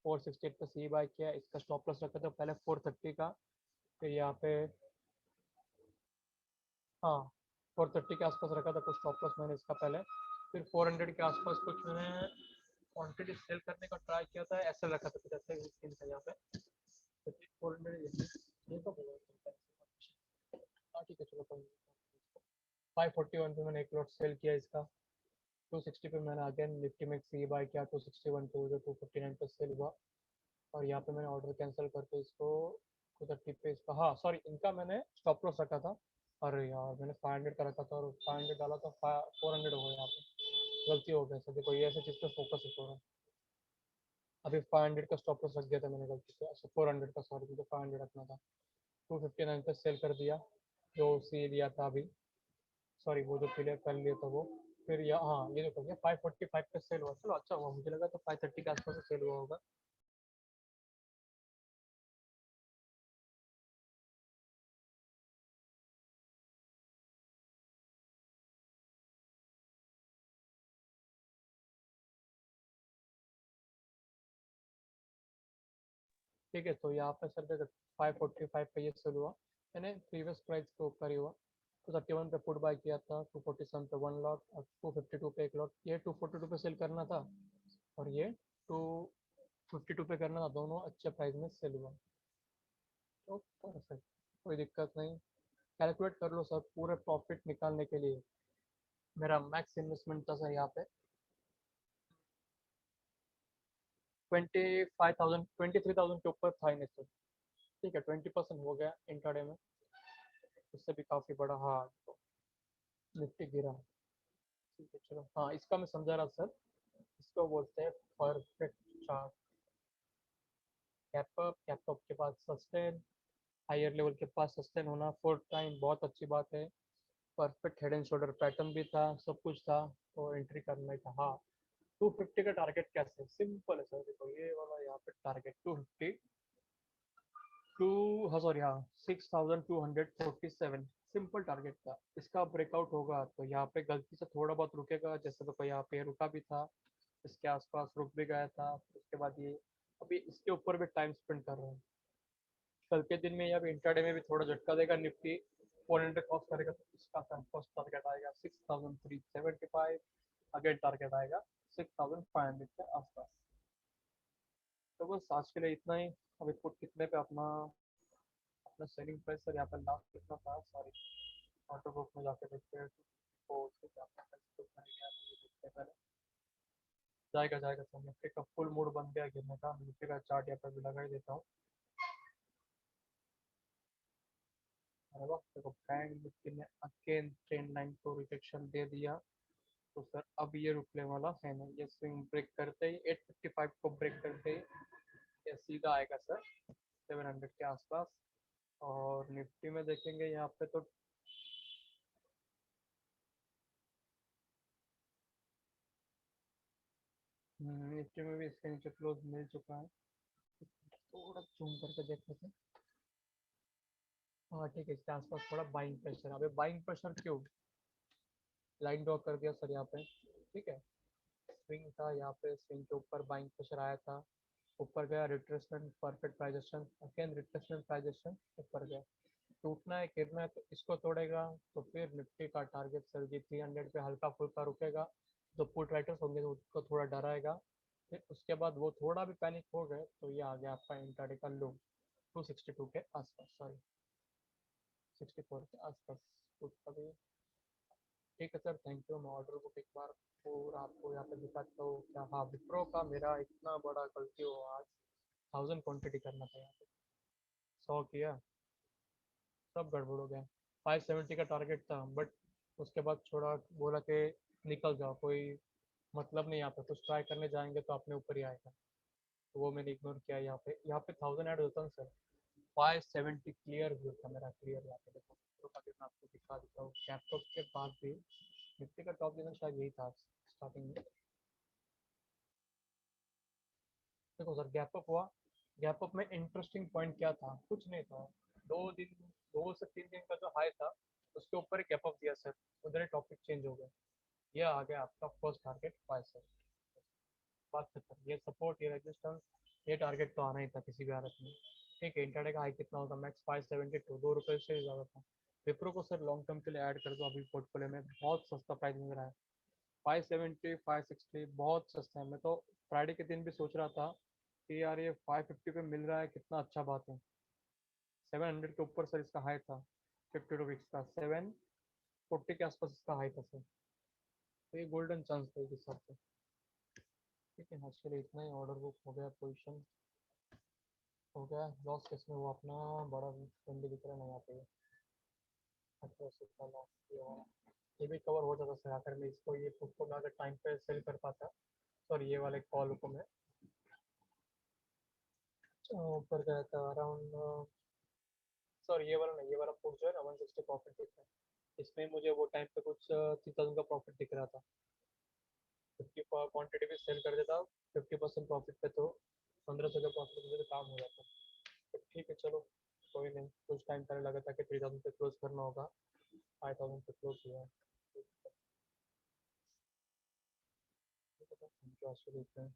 468 पे सी बाय किया, इसका स्टॉप लॉस रखा था पहले 430 का, फिर यहाँ पे हाँ 430 के आसपास रखा था कुछ स्टॉप लॉस मैंने इसका पहले, फिर 400 के आसपास कुछ मैंने क्वांटिटी सेल करने का ट्राई किया था, ऐसा रखा था कुछ ऐसे स्किन था यहाँ पे, तो 400 ये तो होगा। हाँ ठीक है, चलो कोई 541 पे मैंने एक लॉट सेल किया इसका, 260 पे मैंने अगेन निफ्टी में सी बाय किया, 261 पे जो 259 पे सेल हुआ, और यहाँ पे मैंने ऑर्डर कैंसिल करके इसको 230 पे इसका, हाँ सॉरी, इनका मैंने स्टॉप लॉस रखा था, अरे यार मैंने 500 का रखा था और 500 डाला तो 400 हो गया, यहाँ पे गलती हो गई सर। देखो ये ऐसे चीज़ पे फोकस है थोड़ा, अभी 500 का स्टॉप लॉस रख दिया था मैंने गलती से, अच्छा 400 का, सॉरी मुझे 500 रखना था, 259 पे सेल कर दिया, जो सी लिया था अभी, सॉरी वो जो क्लियर कर लिया था वो। फिर यहाँ हाँ ये देखो, ये 545 पे सेल हुआ, चलो अच्छा हुआ, मुझे लगा तो 530 के आसपास सेल हुआ होगा। ठीक है, तो यहाँ पे सर देखो 545 पे ये सेल हुआ, मैंने प्रीवियस प्राइस के ऊपर ही हुआ, 231 पे फुट बाय किया था, 247 पे वन लॉट और 252 पे एक लॉट, ये 242 पे सेल करना था और ये 252 पे करना था, दोनों अच्छे प्राइस में सेल हुआ, तो परफेक्ट, कोई दिक्कत नहीं। कैलकुलेट कर लो सर, पूरे प्रॉफिट निकालने के लिए मेरा मैक्स इन्वेस्टमेंट था सर यहाँ पे 25,000 23,000 के ऊपर था इन्वेस्टमेंट। ठीक है, 20% हो गया इंट्राडे में, उससे भी काफ़ी बड़ा, हाँ तो निफ्टी गिरा। ठीक है चलो, हाँ इसका मैं समझा रहा सर, इसको बोलते हैं perfect chart, cap up, cap up के बाद सस्टेन, हायर लेवल के पास सस्टेन होना फोर्थ टाइम, बहुत अच्छी बात है, perfect head and shoulder pattern भी था, सब कुछ था, तो एंट्री करना ही था। हाँ 250 का टारगेट कैसे, सिंपल है सर, देखो ये वाला यहाँ पे टारगेट 250 टू, हाँ सॉरी हाँ 6247 सिंपल टारगेट था, इसका ब्रेकआउट होगा तो यहाँ पे गलती से थोड़ा बहुत रुकेगा, जैसे तो यहाँ पे रुका भी था, इसके आसपास रुक भी गया था, उसके बाद ये अभी इसके ऊपर भी टाइम स्पेंड कर रहे हैं, कल के दिन में या इंट्राडे में भी थोड़ा झटका देगा, निफ्टी 400 क्रॉस करेगा तो इसका फर्स्ट टारगेट आएगा 6375, अगेन टारगेट आएगा 6500 के आसपास। तो बस आज के लिए इतना ही। अभी पुट कितने पे अपना अपना सेलिंग प्राइस सर यहाँ पर लास्ट कितना था, सॉरी ऑटो बुक में जाके देखते हैं तो उसके क्या प्राइस तो नहीं गया, मुझे देखते हैं पहले। जाएगा जाएगा सर, निफ्टी का फुल मूड बन गया गिरने का। निफ्टी का चार्ट यहाँ पर भी लगा ही देता हूँ। अरे वाह, देखो बैंक निफ्टी ने अगेन ट्रेंड लाइन को रिजेक्शन दे दिया। तो सर अब ये रुकने वाला है नहीं, ये स्विंग ब्रेक करते ही 855 को ब्रेक करते ही ये सीधा आएगा सर 700 के आसपास। और निफ्टी में देखेंगे यहाँ पे तो निफ्टी में भी इसके नीचे क्लोज मिल चुका है। थोड़ा जूम करके देख लेते हैं। हाँ ठीक है, इसके आसपास थोड़ा बाइंग प्रेशर। अबे बाइंग प्रेशर क्यों, लाइन ड्रॉ कर दिया सर यहाँ पे। ठीक है, स्विंग था यहाँ पे, स्विंग के ऊपर बाइंग प्रेशर आया था, ऊपर गया retracement perfect price action, again retracement price action, ऊपर गया। टूटना है गिरना है तो इसको तोड़ेगा तो फिर निफ्टी का टारगेट सर जी 300 पे हल्का फुल्का रुकेगा। जो पुट राइटर्स होंगे तो उसको थोड़ा डराएगा। फिर उसके बाद वो थोड़ा भी पैनिक हो गए तो ये आ गया आपका इंट्राडे का लो 262 के आसपास, सॉरी 64 के आसपास कुछ अभी। ठीक है सर, थैंक यू। मैं ऑर्डर बुक एक बार पूरा आपको यहाँ पे दिखाता हूँ क्या। हाँ, विप्रो का मेरा इतना बड़ा गलती हुआ आज, 1000 क्वान्टिटी करना था यहाँ पे, 100 किया, सब गड़बड़ हो गया। 570 का टारगेट था बट उसके बाद छोड़ा, बोला कि निकल जाओ, कोई मतलब नहीं, यहाँ पे कुछ ट्राई करने जाएंगे तो अपने ऊपर ही आएगा। तो वो मैंने इग्नोर किया। यहाँ पे 1000 ऐड होता है सर। 570 क्लियर व्यू था मेरा, क्लियर। यहाँ पे देखो तो अभी मैं आपको दिखा देता हूँ, कैपटॉप के बाद भी निफ्टी का टॉप लेवल शायद यही था स्टार्टिंग में। देखो सर, गैप अप हुआ। गैप अप में इंटरेस्टिंग पॉइंट क्या था, कुछ नहीं था। 2 दिन, 2 से 3 दिन का जो हाई था उसके ऊपर ही गैप अप दिया सर, उधर ही टॉपिक चेंज हो गया। ये आ गया आपका फर्स्ट टारगेट 5 सर, बात खत्म। ये सपोर्ट, ये रेजिस्टेंस, ये टारगेट तो आना ही था किसी भी हालत में। ठीक है, इंटरडे का हाई कितना होगा, मैक्स 572, 2 रुपये से ज़्यादा था। विप्रो को सर लॉन्ग टर्म के लिए ऐड कर दो, अभी पोर्टफोलियो में बहुत सस्ता प्राइस मिल रहा है। 570, 560 बहुत सस्ता है। मैं तो फ्राइडे के दिन भी सोच रहा था कि यार ये 550 पे मिल रहा है, कितना अच्छा बात है। 700 के ऊपर सर इसका हाई था, 50 रुपीज़ का, 740 के आसपास इसका हाई था सर। तो ये गोल्डन चांस था इस हिसाब से। ठीक है, आज के लिए इतना ही। ऑर्डर बुक हो गया, पोजिशन हो गया। लॉस किसमें हुआ, अपना बड़ा ट्रेंड दिख रहा है ना यहाँ पे, 1800 का लॉस किया हुआ। ये भी कवर हो जाता सर अगर मैं इसको, ये पुट को मैं अगर टाइम पे सेल कर पाता। सॉरी, ये वाले कॉल को मैं ऊपर गया था अराउंड, सॉरी ये वाला नहीं, ये वाला पुट जो है ना 160 प्रॉफिट दिख रहा है। इसमें मुझे वो टाइम पे कुछ 3000 का प्रॉफिट दिख रहा था। 50 क्वान्टिटी भी सेल कर देता, 50% प्रॉफिट पे, तो 1500 का प्रॉफिट मुझे तो काम हो जाता। तो ठीक है चलो, कोई नहीं। कुछ टाइम पहले लगा था कि 3000 पे क्लोज करना होगा, 5000 पे क्लोज हुआ है। ठीक है, थैंक यू, आज के लिए इतना ही।